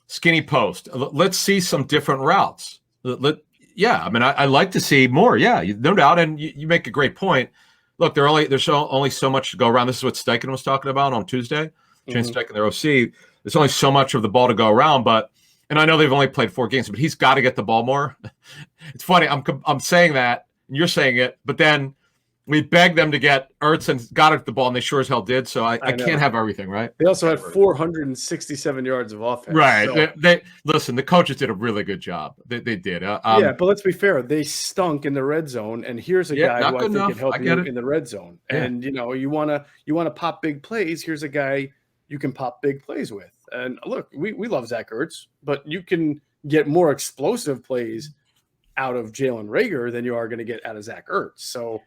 skinny post? Let's see some different routes. I like to see more. Yeah, no doubt. And you make a great point. Look, there's only so much to go around. This is what Steichen was talking about on Tuesday. Chance Steichen, their OC. There's only so much of the ball to go around, and I know they've only played 4 games, but he's got to get the ball more. It's funny. I'm saying that, and you're saying it, but then we begged them to get Ertz and got it the ball, and they sure as hell did. So I can't have everything, right? They also had 467 yards of offense. Right. So. Listen, the coaches did a really good job. They did. But let's be fair. They stunk in the red zone, and here's a guy who I think can help you in the red zone. Yeah. And you want to pop big plays. Here's a guy you can pop big plays with. And look, we love Zach Ertz, but you can get more explosive plays out of Jalen Reagor than you are going to get out of Zach Ertz. So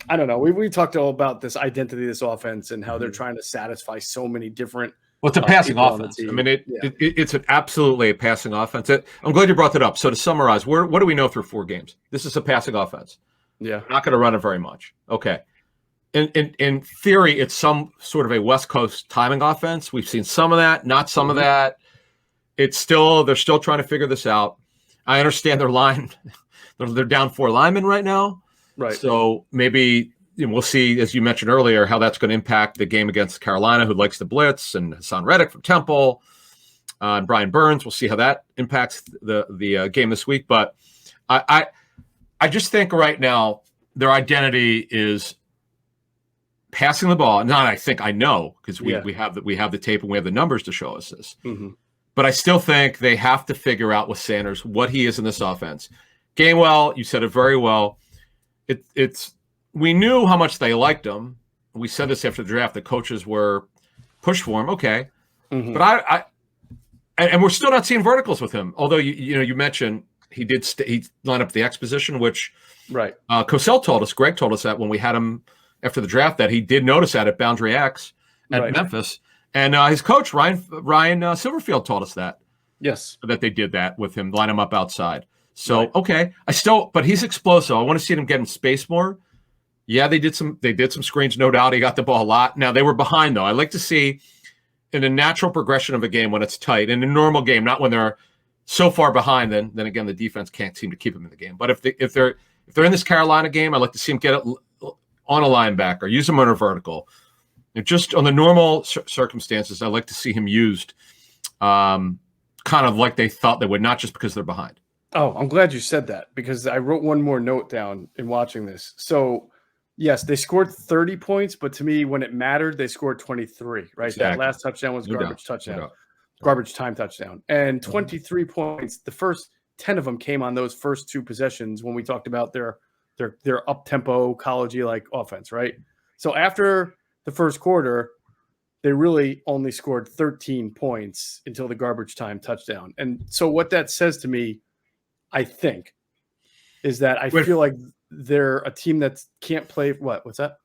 I don't know. We talked all about this identity of this offense and how they're trying to satisfy so many different. Well, it's a passing offense. I mean, it's absolutely a passing offense. I'm glad you brought that up. So to summarize, what do we know through 4 games? This is a passing offense. Yeah. Not going to run it very much. Okay. In theory, it's some sort of a West Coast timing offense. We've seen some of that, not some of that. They're still trying to figure this out. I understand their line. They're down 4 linemen right now. Right. So maybe we'll see, as you mentioned earlier, how that's going to impact the game against Carolina, who likes the blitz, and Hassan Reddick from Temple, and Brian Burns. We'll see how that impacts the game this week. But I just think right now their identity is passing the ball. Not I know, because we have the tape and we have the numbers to show us this. But I still think they have to figure out with Sanders what he is in this offense. Gainwell, you said it very well. We knew how much they liked him. We said this after the draft. The coaches were pushed for him. Okay, but and we're still not seeing verticals with him. Although you mentioned he did he lined up the X position, which right. Cosell told us, Greg told us that when we had him after the draft, that he did notice that at boundary X at Memphis. And his coach, Ryan Silverfield, told us that. Yes. That they did that with him, line him up outside. So, okay. But he's explosive. I want to see him get in space more. Yeah, they did some screens, no doubt. He got the ball a lot. Now, they were behind, though. I like to see in a natural progression of a game when it's tight, in a normal game, not when they're so far behind, then again, the defense can't seem to keep them in the game. But if they're in this Carolina game, I'd like to see them get it on a linebacker, use him on a vertical. And just on the normal circumstances, I'd like to see him used kind of like they thought they would, not just because they're behind. Oh, I'm glad you said that, because I wrote one more note down in watching this. So, yes, they scored 30 points, but to me, when it mattered, they scored 23, right? Exactly. That last touchdown was garbage time touchdown. And 23 points, the first 10 of them came on those first two possessions when we talked about their up-tempo, college-y-like offense, right? So after the first quarter, they really only scored 13 points until the garbage time touchdown. And so what that says to me, I think, is that I feel like they're a team that can't play. What's that?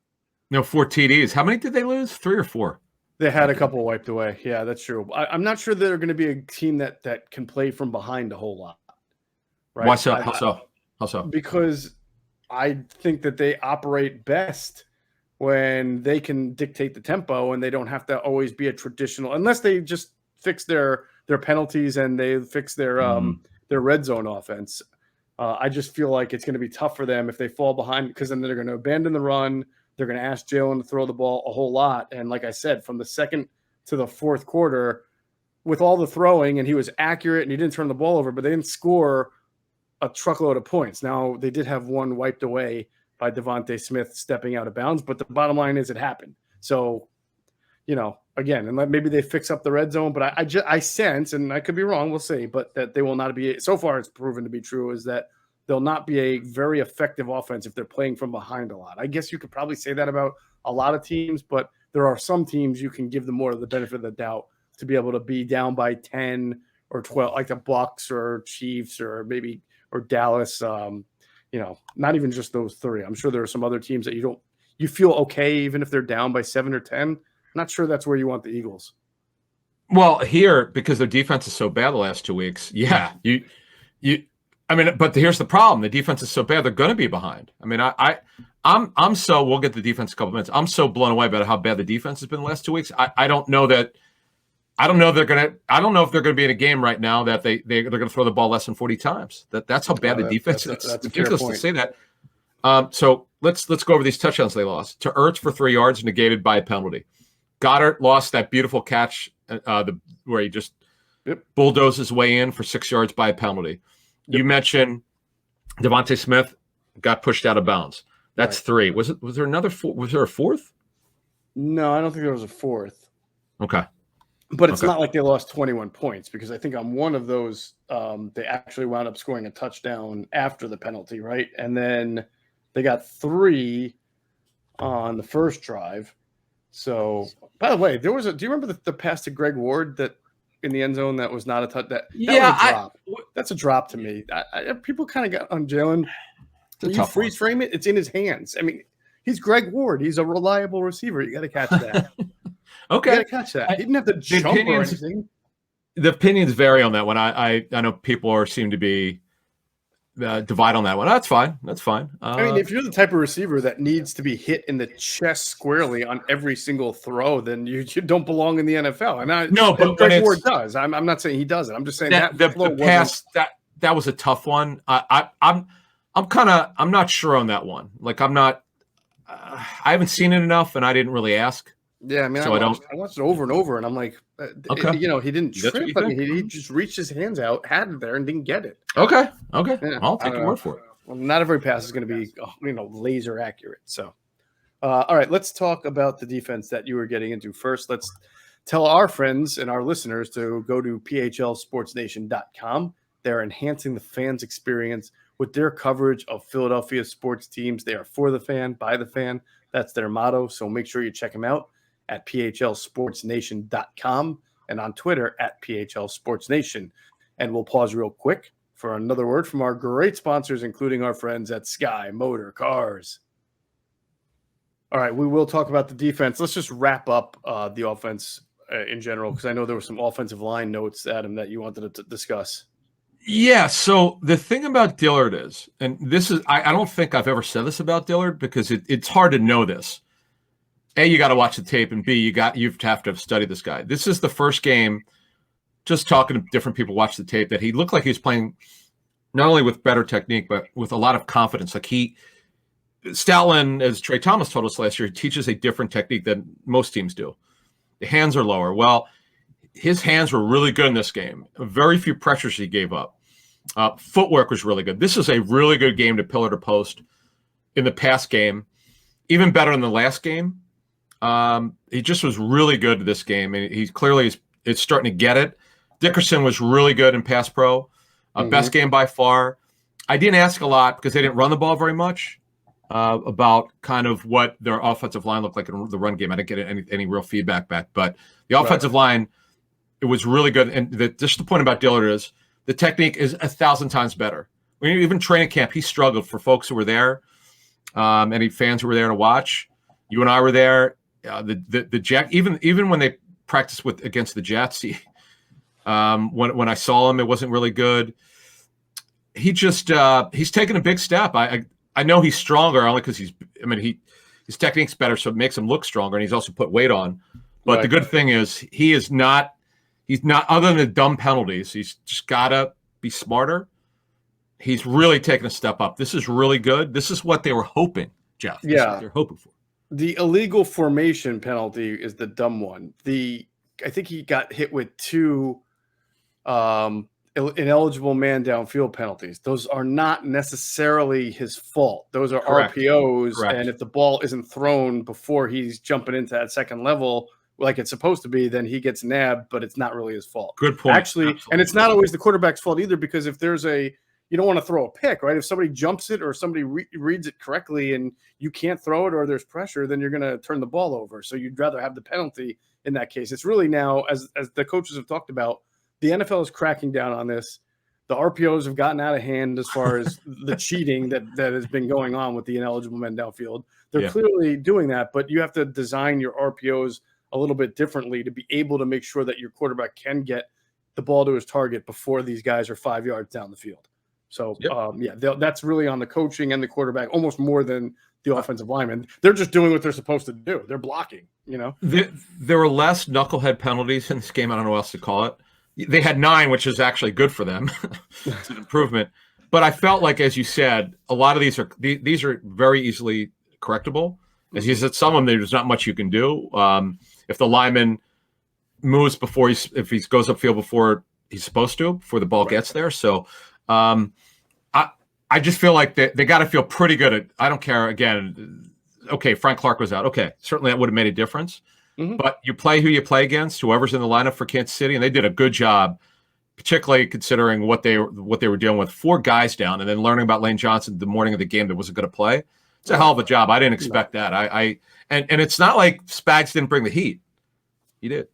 No, 4 TDs. How many did they lose? 3 or 4? They had a couple wiped away. Yeah, that's true. I'm not sure they're going to be a team that can play from behind a whole lot. Right? Why so? How so? Because I think that they operate best when they can dictate the tempo and they don't have to always be a traditional, unless they just fix their penalties and they fix their red zone offense. I just feel like it's going to be tough for them if they fall behind, because then they're going to abandon the run. They're going to ask Jalen to throw the ball a whole lot. And like I said, from the second to the fourth quarter, with all the throwing, and he was accurate and he didn't turn the ball over, but they didn't score a truckload of points. Now, they did have one wiped away by Devontae Smith stepping out of bounds, but the bottom line is it happened. So, again, and maybe they fix up the red zone, but I sense, and I could be wrong, we'll see, but that they will not be, so far it's proven to be true, is that they'll not be a very effective offense if they're playing from behind a lot. I guess you could probably say that about a lot of teams, but there are some teams you can give them more of the benefit of the doubt to be able to be down by 10 or 12, like the Bucs or Chiefs or Dallas, not even just those 3. I'm sure there are some other teams that you feel okay even if they're down by 7 or 10. Not sure that's where you want the Eagles. Well, here, because their defense is so bad the last 2 weeks, but here's the problem. The defense is so bad, they're going to be behind. I mean, I'm so, we'll get the defense in a couple minutes. I'm so blown away about how bad the defense has been the last 2 weeks. I don't know if they're going to be in a game right now that they're going to throw the ball less than 40 times. That's how bad the defense is. It's ridiculous to say that. So let's go over these touchdowns they lost. To Ertz for 3 yards, negated by a penalty. Goddard lost that beautiful catch where he just bulldozed his way in for 6 yards by a penalty. Yep. You mentioned Devontae Smith got pushed out of bounds. That's 3. Was there another 4? Was there a 4th? No, I don't think there was a 4th. Okay. But it's not like they lost 21 points, because I think on one of those, they actually wound up scoring a touchdown after the penalty, right? And then they got 3 on the first drive. So, by the way, do you remember the pass to Greg Ward that in the end zone that was not a touch? That was a drop. That's a drop to me. People kind of got on Jalen. When you freeze frame it, it's in his hands. I mean, he's Greg Ward. He's a reliable receiver. You got to catch that. Okay. You got to catch that. He didn't have to jump or anything. The opinions vary on that one. I know people seem to be divide on that one. That's fine. I mean, if you're the type of receiver that needs to be hit in the chest squarely on every single throw, then you don't belong in the NFL. And Greg Ward does. I'm not saying he doesn't. I'm just saying that the pass that was a tough one. I'm not sure on that one. Like I haven't seen it enough, and I didn't really ask. Yeah, I mean, so I watched it over and over, and I'm like, okay. He didn't trip. I mean, he just reached his hands out, had it there, and didn't get it. Okay. Yeah, I'll take your word for it. Well, not every pass is going to be, laser accurate. So, all right, let's talk about the defense that you were getting into first. Let's tell our friends and our listeners to go to phlsportsnation.com. They're enhancing the fans' experience with their coverage of Philadelphia sports teams. They are for the fan, by the fan. That's their motto. So make sure you check them out at phlsportsnation.com and on Twitter at phlsportsnation. And we'll pause real quick for another word from our great sponsors, including our friends at Sky Motor Cars. All right, we will talk about the defense. Let's just wrap up the offense in general, because I know there were some offensive line notes, Adam, that you wanted to discuss. Yeah, so the thing about Dillard is, and this is, I don't think I've ever said this about Dillard because it's hard to know this. A, you got to watch the tape, and B, you have to have studied this guy. This is the first game, just talking to different people, watch the tape, that he looked like he was playing not only with better technique, but with a lot of confidence. Like Stoutland, as Trey Thomas told us last year, teaches a different technique than most teams do. The hands are lower. Well, his hands were really good in this game. Very few pressures he gave up. Footwork was really good. This is a really good game to pillar to post in the past game, even better than the last game. He just was really good to this game, and he clearly is starting to get it. Dickerson was really good in pass pro. Best game by far. I didn't ask a lot because they didn't run the ball very much about kind of what their offensive line looked like in the run game. I didn't get any real feedback back, but the offensive line, it was really good. And just the point about Dillard is the technique is 1,000 times better. Even training camp, he struggled. For folks who were there, any fans who were there to watch. You and I were there. The Jack, even when they practiced against the Jets, when I saw him, it wasn't really good. He's taken a big step. I know he's stronger only because his technique's better, so it makes him look stronger, and he's also put weight on. But the good thing is he's not other than the dumb penalties. He's just gotta be smarter. He's really taken a step up. This is really good. This is what they were hoping, Geoff. This is what they're hoping for. The illegal formation penalty is the dumb one. I think he got hit with 2 ineligible man downfield penalties. Those are not necessarily his fault. Those are RPOs. Correct. And if the ball isn't thrown before he's jumping into that second level like it's supposed to be, then he gets nabbed, but it's not really his fault. Good point. Actually, absolutely. And it's not always the quarterback's fault either, because if there's you don't want to throw a pick, right? If somebody jumps it or somebody reads it correctly and you can't throw it or there's pressure, then you're going to turn the ball over. So you'd rather have the penalty in that case. It's really now, as the coaches have talked about, the NFL is cracking down on this. The RPOs have gotten out of hand as far as the cheating that has been going on with the ineligible men downfield. They're clearly doing that, but you have to design your RPOs a little bit differently to be able to make sure that your quarterback can get the ball to his target before these guys are 5 yards down the field. So, that's really on the coaching and the quarterback almost more than the offensive lineman. They're just doing what they're supposed to do. They're blocking, There were less knucklehead penalties in this game. I don't know what else to call it. They had 9, which is actually good for them. It's an improvement. But I felt like, as you said, a lot of these are very easily correctable. As you said, some of them, there's not much you can do. If the lineman moves if he goes upfield before he's supposed to, before the ball gets there. So I just feel like they got to feel pretty good at, I don't care, again, okay, Frank Clark was out. Okay, certainly that would have made a difference. But you play who you play against, whoever's in the lineup for Kansas City, and they did a good job, particularly considering what they were dealing with. 4 guys down, and then learning about Lane Johnson the morning of the game that wasn't going to play. It's a hell of a job. I didn't expect that. And it's not like Spags didn't bring the heat. He did.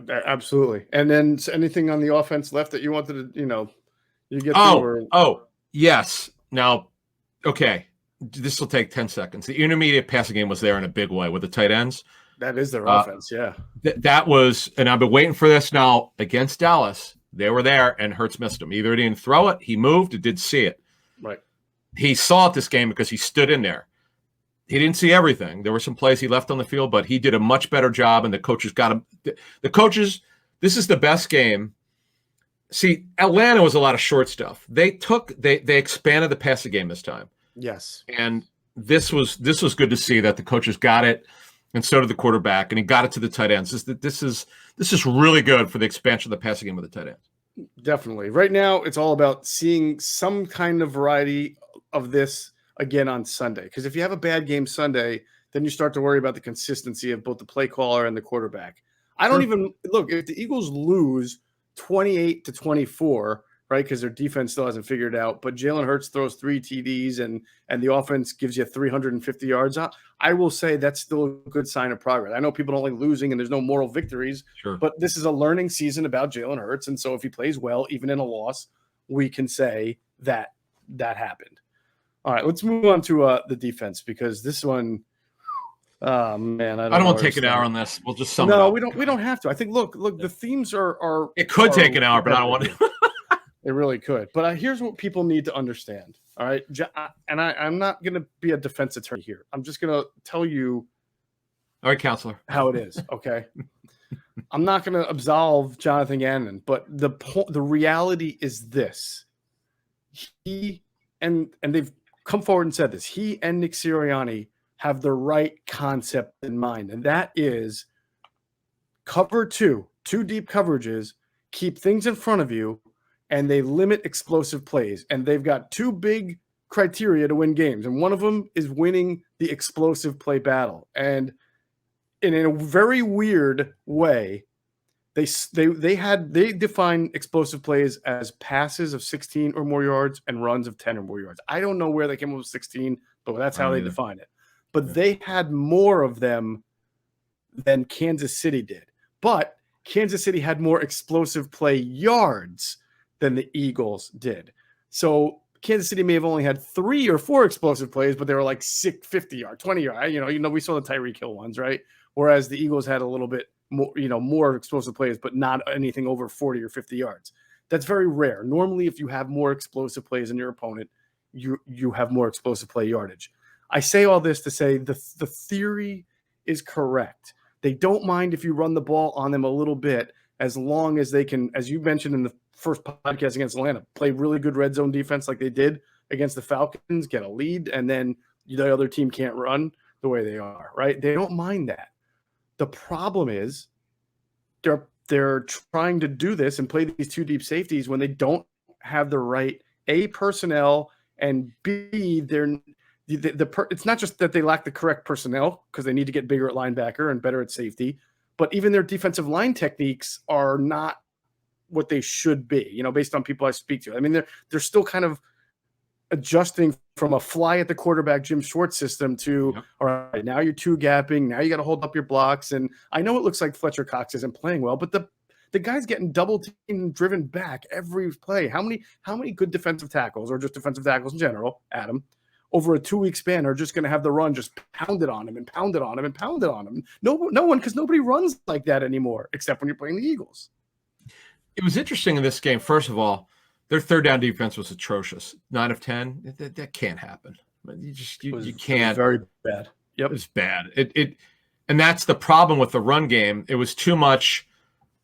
Absolutely. And then anything on the offense left that you wanted to, you get yes. Now, okay, this will take 10 seconds. The intermediate passing game was there in a big way with the tight ends. That is their offense, yeah. That was, and I've been waiting for this now against Dallas. They were there, and Hurts missed him. Either he didn't throw it, he moved, or did see it. Right. He saw it this game because he stood in there. He didn't see everything. There were some plays he left on the field, but he did a much better job, and the coaches got him. The coaches, this is the best game. See, Atlanta was a lot of short stuff. They expanded the passing game this time. Yes. And this was good to see that the coaches got it. And so did the quarterback, and he got it to the tight ends. This is really good for the expansion of the passing game with the tight ends. Definitely. Right now, it's all about seeing some kind of variety of this again on Sunday. Because if you have a bad game Sunday, then you start to worry about the consistency of both the play caller and the quarterback. I don't even look if the Eagles lose 28-24, right? Because their defense still hasn't figured it out. But Jalen Hurts throws 3 TDs and the offense gives you 350 yards. I will say that's still a good sign of progress. I know people don't like losing and there's no moral victories, but this is a learning season about Jalen Hurts. And so if he plays well, even in a loss, we can say that happened. All right, let's move on to the defense, because this one, oh man, I don't want to take an hour on this. We'll just sum it up. No, we don't have to. I think look, the themes are it could take an hour, but I don't want to. It really could. But here's what people need to understand. All right, and I'm not going to be a defense attorney here. I'm just going to tell you, all right, counselor, how it is. Okay. I'm not going to absolve Jonathan Gannon, but the reality is this: he and they've come forward and said this. He and Nick Sirianni have the right concept in mind, and that is cover two deep coverages, keep things in front of you, and they limit explosive plays. And they've got two big criteria to win games, and one of them is winning the explosive play battle. And in a very weird way, they define explosive plays as passes of 16 or more yards and runs of 10 or more yards. I don't know where they came up with 16, but that's how they define it. But they had more of them than Kansas City did. But Kansas City had more explosive play yards than the Eagles did. So Kansas City may have only had 3 or 4 explosive plays, but they were like 50-yard, 20-yard. We saw the Tyreek Hill ones, right? Whereas the Eagles had a little bit more, more explosive plays, but not anything over 40 or 50 yards. That's very rare. Normally, if you have more explosive plays than your opponent, you have more explosive play yardage. I say all this to say the theory is correct. They don't mind if you run the ball on them a little bit, as long as they can, as you mentioned in the first podcast against Atlanta, play really good red zone defense like they did against the Falcons, get a lead, and then the other team can't run the way they are, right? They don't mind that. The problem is they're trying to do this and play these 2 deep safeties when they don't have the right personnel, and B, it's not just that they lack the correct personnel, because they need to get bigger at linebacker and better at safety, but even their defensive line techniques are not what they should be, based on people I speak to. I mean, they're still kind of adjusting from a fly at the quarterback Jim Schwartz system to, all right, now you're 2-gapping, now you got to hold up your blocks. And I know it looks like Fletcher Cox isn't playing well, but the guy's getting double team driven back every play. How many good defensive tackles, or just defensive tackles in general, Adam, over a 2-week span are just going to have the run just pounded on him and pounded on him and pounded on him? No one, because nobody runs like that anymore, except when you're playing the Eagles. It was interesting in this game. First of all, their third down defense was atrocious. 9 of 10. That can't happen. You can't. Very bad. Yep. It was bad. And that's the problem with the run game. It was too much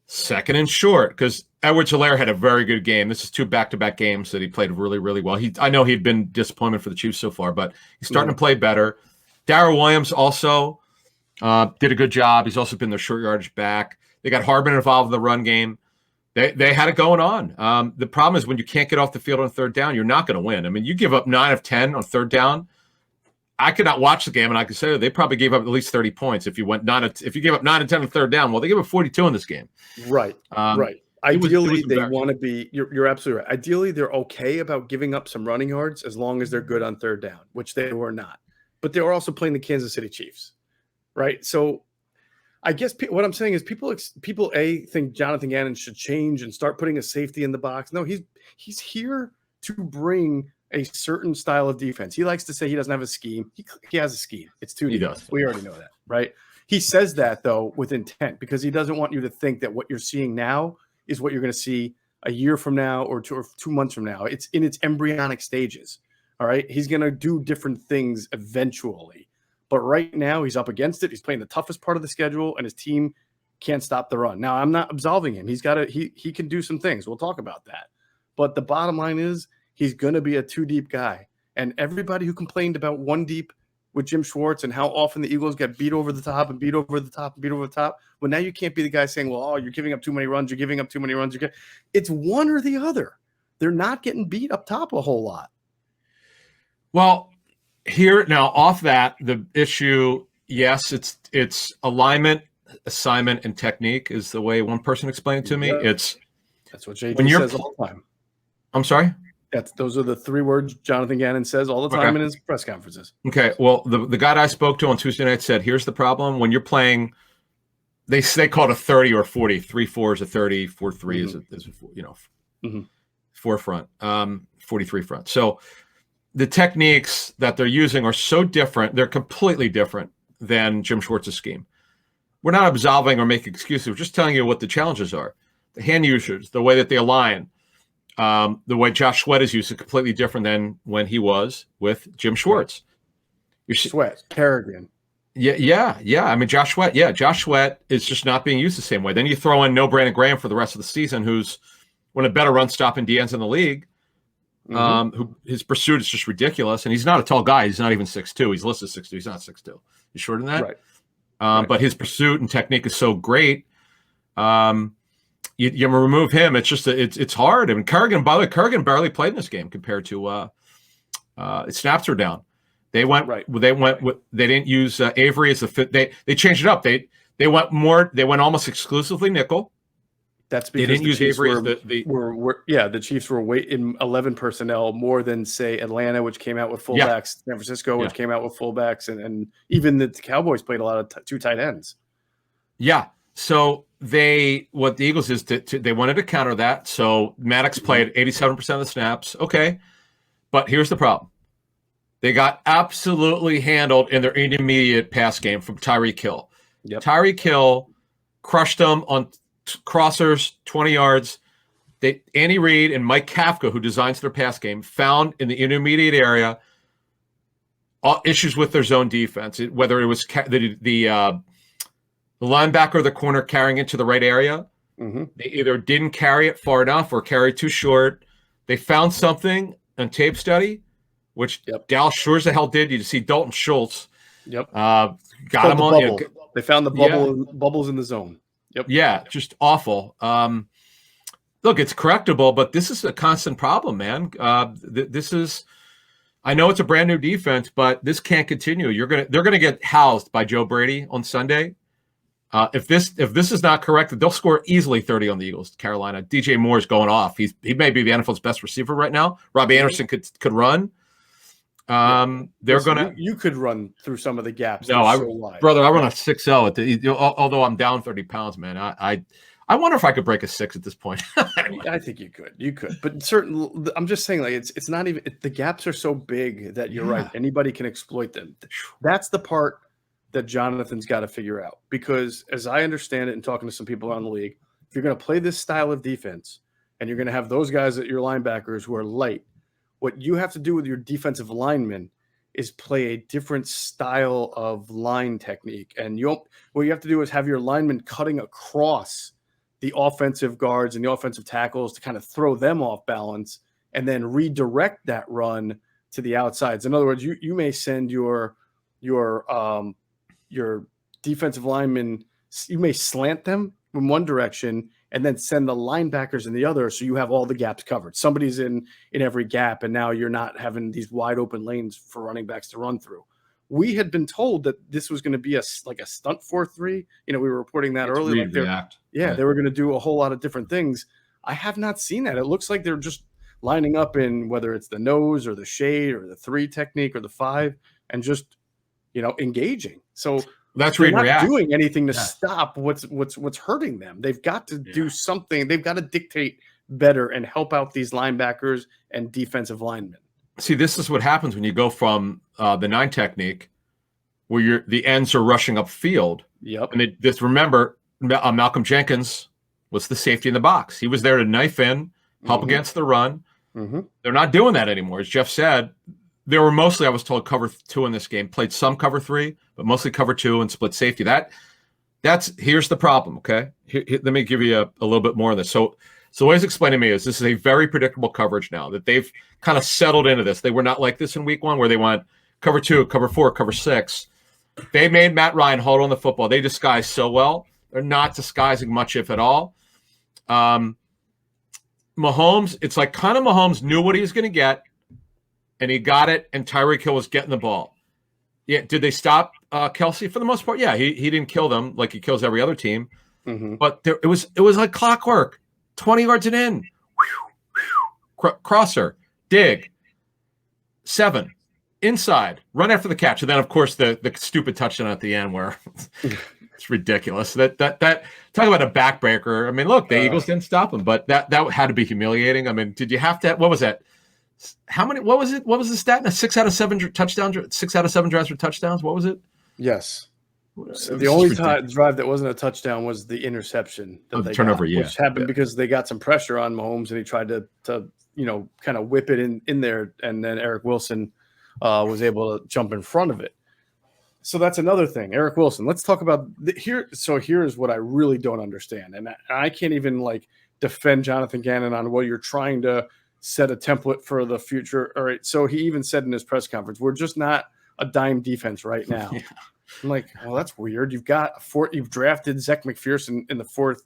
second and short, because Edwards-Helaire had a very good game. This is 2 back-to-back games that he played really, really well. I know he'd been disappointment for the Chiefs so far, but he's starting to play better. Darrell Williams also did a good job. He's also been their short yardage back. They got Hardman involved in the run game. They had it going on. The problem is when you can't get off the field on third down, you're not going to win. I mean, you give up 9 of 10 on third down. I could not watch the game, and I could say they probably gave up at least 30 points if you gave up 9 and 10 on third down. Well, they gave up 42 in this game. Right. Right. Ideally, they want to be. You're absolutely right. Ideally, they're okay about giving up some running yards as long as they're good on third down, which they were not. But they were also playing the Kansas City Chiefs, right? So I guess what I'm saying is people think Jonathan Gannon should change and start putting a safety in the box. No, he's here to bring a certain style of defense. He likes to say he doesn't have a scheme. He has a scheme. It's 2 defense. We already know that, right? He says that, though, with intent, because he doesn't want you to think that what you're seeing now is what you're going to see a year from now or 2 months from now. It's in its embryonic stages, all right? He's going to do different things eventually. But right now, he's up against it. He's playing the toughest part of the schedule, and his team can't stop the run. Now, I'm not absolving him. He can do some things. We'll talk about that. But the bottom line is he's going to be a 2-deep guy. And everybody who complained about 1 deep with Jim Schwartz and how often the Eagles get beat over the top and beat over the top and beat over the top, well, now you can't be the guy saying, well, you're giving up too many runs. You're giving up too many runs. It's one or the other. They're not getting beat up top a whole lot. Well, here now off that, the issue, yes, it's alignment, assignment, and technique is the way one person explained it to me. That's what JD says all the time. I'm sorry? Those are the 3 words Jonathan Gannon says all the time in his press conferences. Okay. Well, the guy that I spoke to on Tuesday night said, here's the problem. When you're playing, they call it a 30 or 40. 3-4 is a 30, 4-3 is a 4, 44 front, 43 front. So the techniques that they're using are so different. They're completely different than Jim Schwartz's scheme. We're not absolving or making excuses. We're just telling you what the challenges are. The hand usage, the way that they align, the way Josh Sweat is used is completely different than when he was with Jim Schwartz. Sweat, Kerrigan. Yeah. I mean, Josh Sweat is just not being used the same way. Then you throw in no Brandon Graham for the rest of the season, who's one of the better run-stopping DNs in the league. Who his pursuit is just ridiculous, and he's not a tall guy. He's not even 6'2". He's listed 6'2". He's not 6'2". He's shorter than that. Right. But his pursuit and technique is so great. You remove him, it's just it's hard. I mean, Kerrigan, by the way, barely played in this game compared to snaps were down. They went they didn't use Avery as a fit. They changed it up. They went almost exclusively nickel. That's because they didn't use Avery as the Chiefs were in 11 personnel more than, say, Atlanta, which came out with fullbacks, San Francisco, which came out with fullbacks, and even the Cowboys played a lot of two tight ends. Yeah. So what the Eagles is they wanted to counter that. So Maddox played 87% of the snaps. Okay. But here's the problem. They got absolutely handled in their intermediate pass game from Tyreek Hill. Yep. Tyreek Hill crushed them on crossers, 20 yards. Andy Reid and Mike Kafka, who designs their pass game, found in the intermediate area issues with their zone defense, whether it was the linebacker or the corner carrying it to the right area. They either didn't carry it far enough or carried too short. They found something on tape study, which Dallas sure as the hell did. You see Dalton Schultz. Got him on. They found the bubbles in the zone. Yep. Yeah, just awful. Look, it's correctable, but this is a constant problem, man. This is. I know it's a brand new defense, but this can't continue. They're gonna get housed by Joe Brady on Sunday. If this is not corrected, they'll score easily 30 on the Eagles. Carolina. DJ Moore's going off. He may be the NFL's best receiver right now. Robbie Anderson could run. You could run through some of the gaps. No, I run a 6.0 although I'm down 30 pounds, man. I wonder if I could break a 6 at this point. I think you could, but I'm just saying, like, it's not even, the gaps are so big that you're right. Anybody can exploit them. That's the part that Jonathan's got to figure out, because as I understand it and talking to some people around the league, if you're going to play this style of defense and you're going to have those guys at your linebackers who are light, what you have to do with your defensive linemen is play a different style of line technique. And what you have to do is have your linemen cutting across the offensive guards and the offensive tackles to kind of throw them off balance and then redirect that run to the outsides. In other words, you may send your defensive linemen, you may slant them in one direction and then send the linebackers in the other, so you have all the gaps covered. Somebody's in every gap, and now you're not having these wide open lanes for running backs to run through. We had been told that this was going to be a stunt 4-3. We were reporting that earlier. They were going to do a whole lot of different things. I have not seen that. It looks like they're just lining up in whether it's the nose or the shade or the 3 technique or the 5 and just, engaging. So that's they're not doing anything to stop what's hurting them. They've got to do something. They've got to dictate better and help out these linebackers and defensive linemen. See, this is what happens when you go from the 9 technique, where the ends are rushing upfield. Yep. And just remember, Malcolm Jenkins was the safety in the box. He was there to knife in, help against the run. They're not doing that anymore. As Geoff said, they were mostly, I was told, cover 2 in this game. Played some cover 3, but mostly cover 2 and split safety. Here's the problem, okay? Let me give you a little bit more of this. So what he's explaining to me is this is a very predictable coverage now, that they've kind of settled into this. They were not like this in week 1 where they went cover 2, cover 4, cover 6. They made Matt Ryan hold on the football. They disguise so well. They're not disguising much, if at all. Mahomes, it's like kind of Mahomes knew what he was going to get, and he got it, and Tyreek Hill was getting the ball. Yeah, did they stop Kelsey for the most part? Yeah, he didn't kill them like he kills every other team. But it was like clockwork. 20 yards and in. Crosser, dig, 7, inside, run after the catch. And then, of course, the stupid touchdown at the end where It's ridiculous. That talk about a backbreaker. I mean, look, the Eagles didn't stop him, but that had to be humiliating. I mean, did you have to? What was that? How many? What was it? What was the stat? 6 out of 7 touchdowns. 6 out of 7 drives for touchdowns. What was it? Yes. So the only drive that wasn't a touchdown was the interception that they turnover, got, which happened because they got some pressure on Mahomes and he tried to kind of whip it in there, and then Eric Wilson was able to jump in front of it. So that's another thing. Eric Wilson. Let's talk about here. So here's what I really don't understand, and I can't even defend Jonathan Gannon on what you're trying to set a template for the future. All right. So he even said in his press conference, "We're just not a dime defense right now." Yeah. I'm like, well, that's weird. You've drafted Zach McPherson in the 4th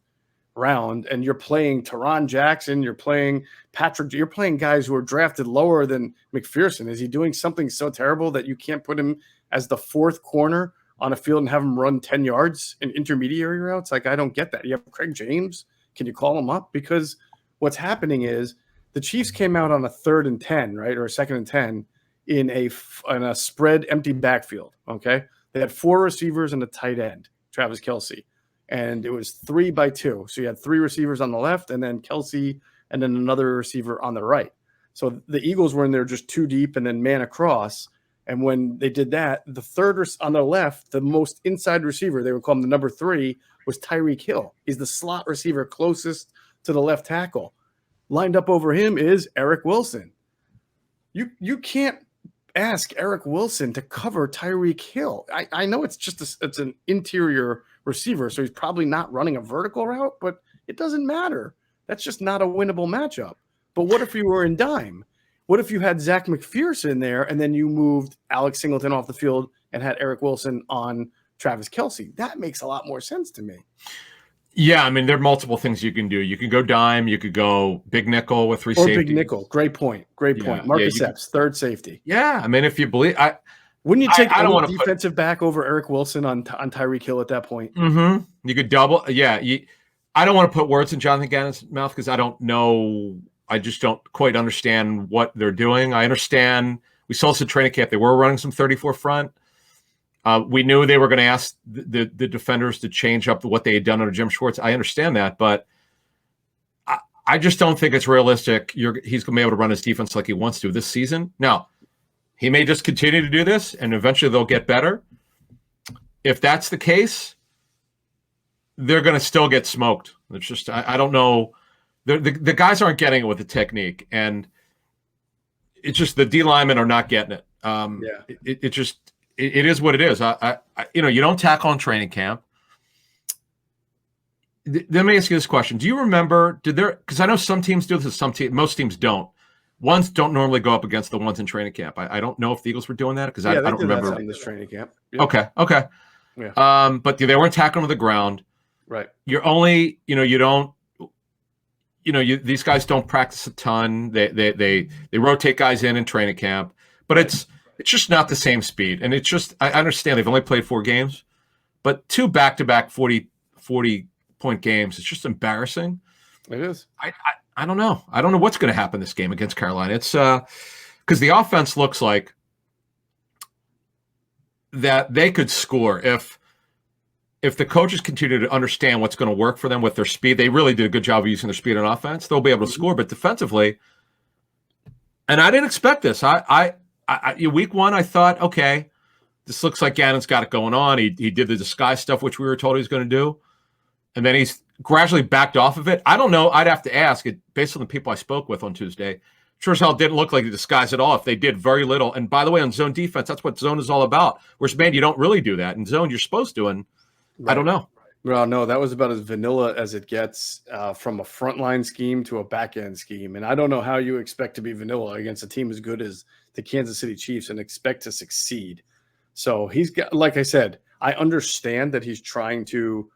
round, and you're playing Teron Jackson. You're playing Patrick. You're playing guys who are drafted lower than McPherson. Is he doing something so terrible that you can't put him as the 4th corner on a field and have him run 10 yards in intermediary routes? I don't get that. You have Craig James. Can you call him up? Because what's happening is the Chiefs came out on a 3rd and 10, right, or a 2nd and 10 in a spread empty backfield. Okay. They had 4 receivers and a tight end, Travis Kelce, and it was 3 by 2. So you had 3 receivers on the left and then Kelce and then another receiver on the right. So the Eagles were in there just 2 deep and then man across. And when they did that, the third on the left, the most inside receiver, they would call him the number 3, was Tyreek Hill. He's the slot receiver closest to the left tackle. Lined up over him is Eric Wilson. You can't ask Eric Wilson to cover Tyreek Hill. I know it's an interior receiver, so he's probably not running a vertical route, but it doesn't matter. That's just not a winnable matchup. But what if you were in dime? What if you had Zach McPherson there and then you moved Alex Singleton off the field and had Eric Wilson on Travis Kelce? That makes a lot more sense to me. Yeah, I mean, there are multiple things you can do. You could go dime. You could go big nickel with 3 safeties. Or big nickel. Great point. Marcus Epps, 3rd safety. Yeah, I mean, if you believe – wouldn't you take a defensive back over Eric Wilson on Tyreek Hill at that point? Mm-hmm. You could double. Yeah. I don't want to put words in Jonathan Gannon's mouth because I don't know. I just don't quite understand what they're doing. I understand. We saw this at training camp. They were running some 34 front. We knew they were going to ask the defenders to change up what they had done under Jim Schwartz. I understand that, but I just don't think it's realistic. He's going to be able to run his defense like he wants to this season. Now, he may just continue to do this, and eventually they'll get better. If that's the case, they're going to still get smoked. It's just I don't know. The guys aren't getting it with the technique, and it's just the D linemen are not getting it. It is what it is. You don't tackle in training camp. Let me ask you this question: do you remember? Because I know some teams do this, most teams don't. Ones don't normally go up against the ones in training camp. I don't know if the Eagles were doing that because I don't remember in this training camp. Yep. Okay. Yeah. But they weren't tackling to the ground. Right. You're only, you don't. These guys don't practice a ton. They rotate guys in training camp, but it's just not the same speed. And it's just I understand they've only played 4 games, but 2 back-to-back 40-point games. It's just embarrassing. It is. I don't know. I don't know what's going to happen this game against Carolina. It's because the offense looks like that they could score if the coaches continue to understand what's going to work for them with their speed. They really did a good job of using their speed on offense. They'll be able to score, but defensively, and I didn't expect this. Week 1, I thought, okay, this looks like Gannon's got it going on. He did the disguise stuff, which we were told he was going to do, and then he's gradually backed off of it. I don't know. I'd have to ask it based on the people I spoke with on Tuesday. Sure as hell didn't look like a disguise at all. If they did very little, and by the way, on zone defense, that's what zone is all about. Whereas man, you don't really do that in zone. You're supposed to, and right. I don't know. Well, no, that was about as vanilla as it gets from a frontline scheme to a back end scheme. And I don't know how you expect to be vanilla against a team as good as the Kansas City Chiefs and expect to succeed. So he's got, like I said, I understand that he's trying to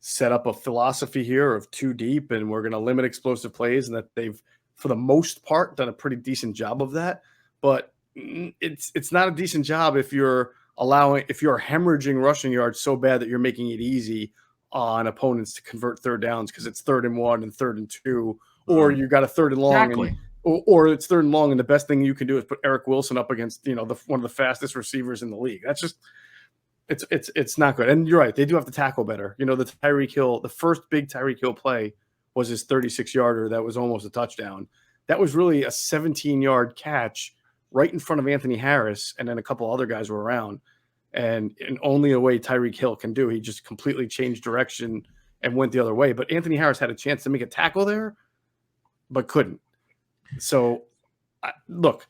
set up a philosophy here of 2 deep and we're going to limit explosive plays, and that they've, for the most part, done a pretty decent job of that. But it's not a decent job if you're hemorrhaging rushing yards so bad that you're making it easy on opponents to convert 3rd downs because it's 3rd and 1 and 3rd and 2, or you got a 3rd and long, exactly. or it's 3rd and long, and the best thing you can do is put Eric Wilson up against one of the fastest receivers in the league. It's not good. And you're right. They do have to tackle better. The first big Tyreek Hill play was his 36-yarder that was almost a touchdown. That was really a 17-yard catch right in front of Anthony Harris, and then a couple other guys were around. And only a way Tyreek Hill can do, he just completely changed direction and went the other way. But Anthony Harris had a chance to make a tackle there, but couldn't. So, look,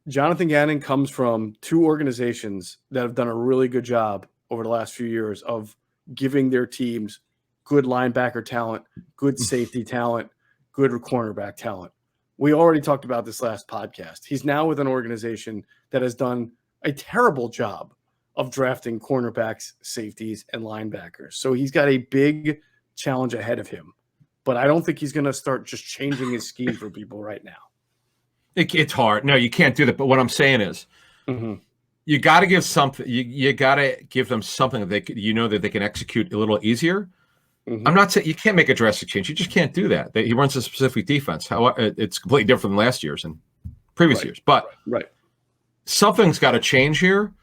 Jonathan Gannon comes from two organizations that have done a really good job over the last few years of giving their teams good linebacker talent, good safety talent, good cornerback talent. We already talked about this last podcast. He's now with an organization that has done a terrible job of drafting cornerbacks, safeties, and linebackers. So he's got a big challenge ahead of him. But I don't think he's going to start just changing his scheme for people right now. It's hard. No, you can't do that. But what I'm saying is, you got to give something. You got to give them something that that they can execute a little easier. I'm not saying you can't make a drastic change. You just can't do that. He runs a specific defense. It's completely different than last year's and previous years. But something's got to change here.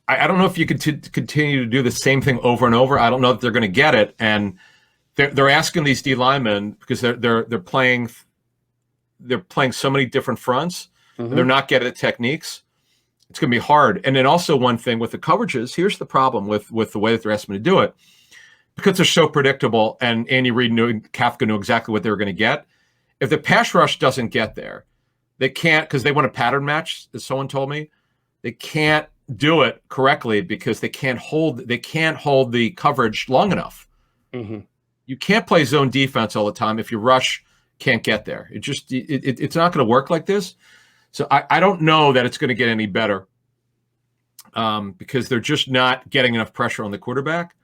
I don't know if you could continue to do the same thing over and over. I don't know that they're going to get it, and they're asking these D linemen because they're playing so many different fronts. And they're not getting the techniques. It's going to be hard. And then also one thing with the coverages. Here's the problem with the way that they're asking me to do it. Because they're so predictable, and Andy Reid Kafka knew exactly what they were going to get. If the pass rush doesn't get there, they can't, because they want a pattern match, as someone told me. They can't do it correctly because they can't hold the coverage long enough. You can't play zone defense all the time if your rush can't get there. It's not going to work like this. So I don't know that it's going to get any better because they're just not getting enough pressure on the quarterback.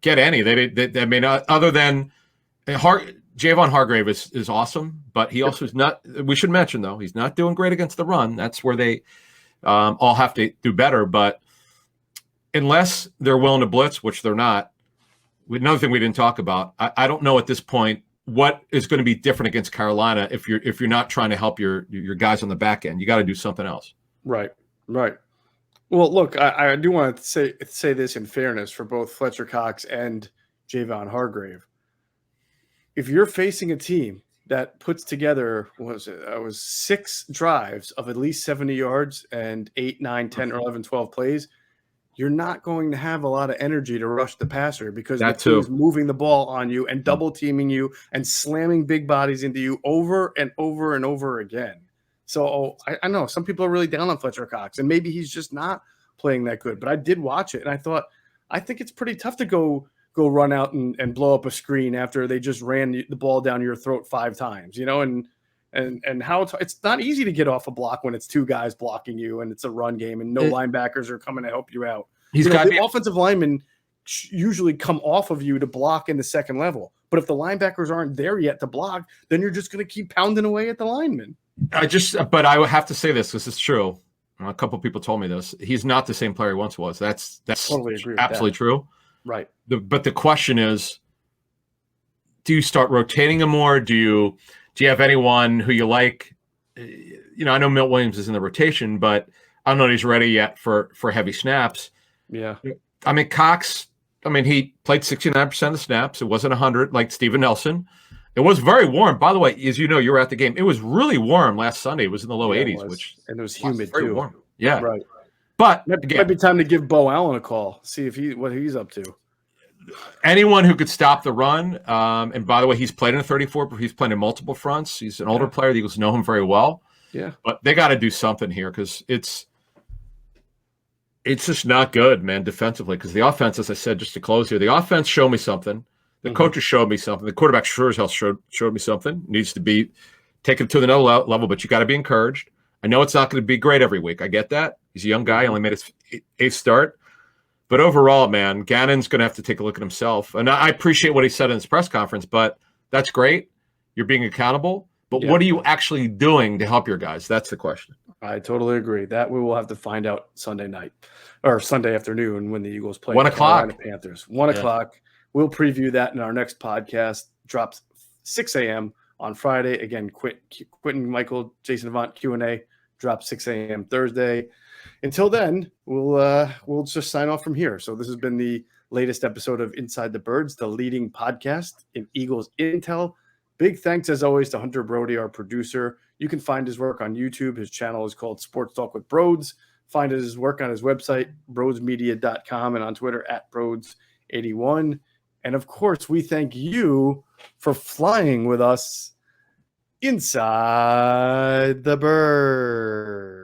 Get any. They may not, other than Javon Hargrave is awesome, but he also is not. We should mention though, he's not doing great against the run. That's where they all have to do better. But unless they're willing to blitz, which they're not, another thing we didn't talk about. I don't know at this point what is going to be different against Carolina if you're not trying to help your guys on the back end. You got to do something else. Right. Well, look, I do want to say this in fairness for both Fletcher Cox and Javon Hargrave. If you're facing a team that puts together, what was it? It was 6 drives of at least 70 yards and 8, 9, 10, or 11, 12 plays, you're not going to have a lot of energy to rush the passer because the team is moving the ball on you and double teaming you and slamming big bodies into you over and over and over again. So I know some people are really down on Fletcher Cox, and maybe he's just not playing that good. But I did watch it, and I think it's pretty tough to go run out and blow up a screen after they just ran the ball down your throat 5 times, and how it's not easy to get off a block when it's 2 guys blocking you and it's a run game and no linebackers are coming to help you out. The offensive linemen usually come off of you to block in the second level. But if the linebackers aren't there yet to block, then you're just going to keep pounding away at the linemen. But I would have to say this because it's true. A couple of people told me this. He's not the same player he once was. That's totally agree with absolutely that. True. Right. But the question is, do you start rotating him more? Do you have anyone who you like? I know Milt Williams is in the rotation, but I don't know if he's ready yet for heavy snaps. Yeah. I mean, Cox, he played 69% of the snaps. It wasn't 100 like Steven Nelson. It was very warm. By the way, as you know, you were at the game. It was really warm last Sunday. It was in the low 80s, and it was humid very too. Warm. Yeah. Right. But might be time to give Bo Allen a call, see what he's up to. Anyone who could stop the run, and by the way, he's played in a 34, but he's played in multiple fronts. He's an older player. The Eagles know him very well. Yeah. But they got to do something here because it's just not good, man, defensively. Because the offense, as I said, just to close here, the offense showed me something. The coaches showed me something. The quarterback sure as hell showed me something. Needs to be taken to another level, but you got to be encouraged. I know it's not going to be great every week. I get that. He's a young guy. Only made his 8th start. But overall, man, Gannon's going to have to take a look at himself. And I appreciate what he said in his press conference, but that's great. You're being accountable. But what are you actually doing to help your guys? That's the question. I totally agree. That we will have to find out Sunday night or Sunday afternoon when the Eagles play 1 o'clock. The Panthers. 1 o'clock. We'll preview that in our next podcast. Drops 6 a.m. on Friday. Again, Quentin Michael, Jason Avant Q&A Drop 6 a.m. Thursday. Until then, we'll just sign off from here. So this has been the latest episode of Inside the Birds, the leading podcast in Eagles intel. Big thanks, as always, to Hunter Brody, our producer. You can find his work on YouTube. His channel is called Sports Talk with Broads. Find his work on his website, broadsmedia.com, and on Twitter @broads81. And, of course, we thank you for flying with us inside the bird.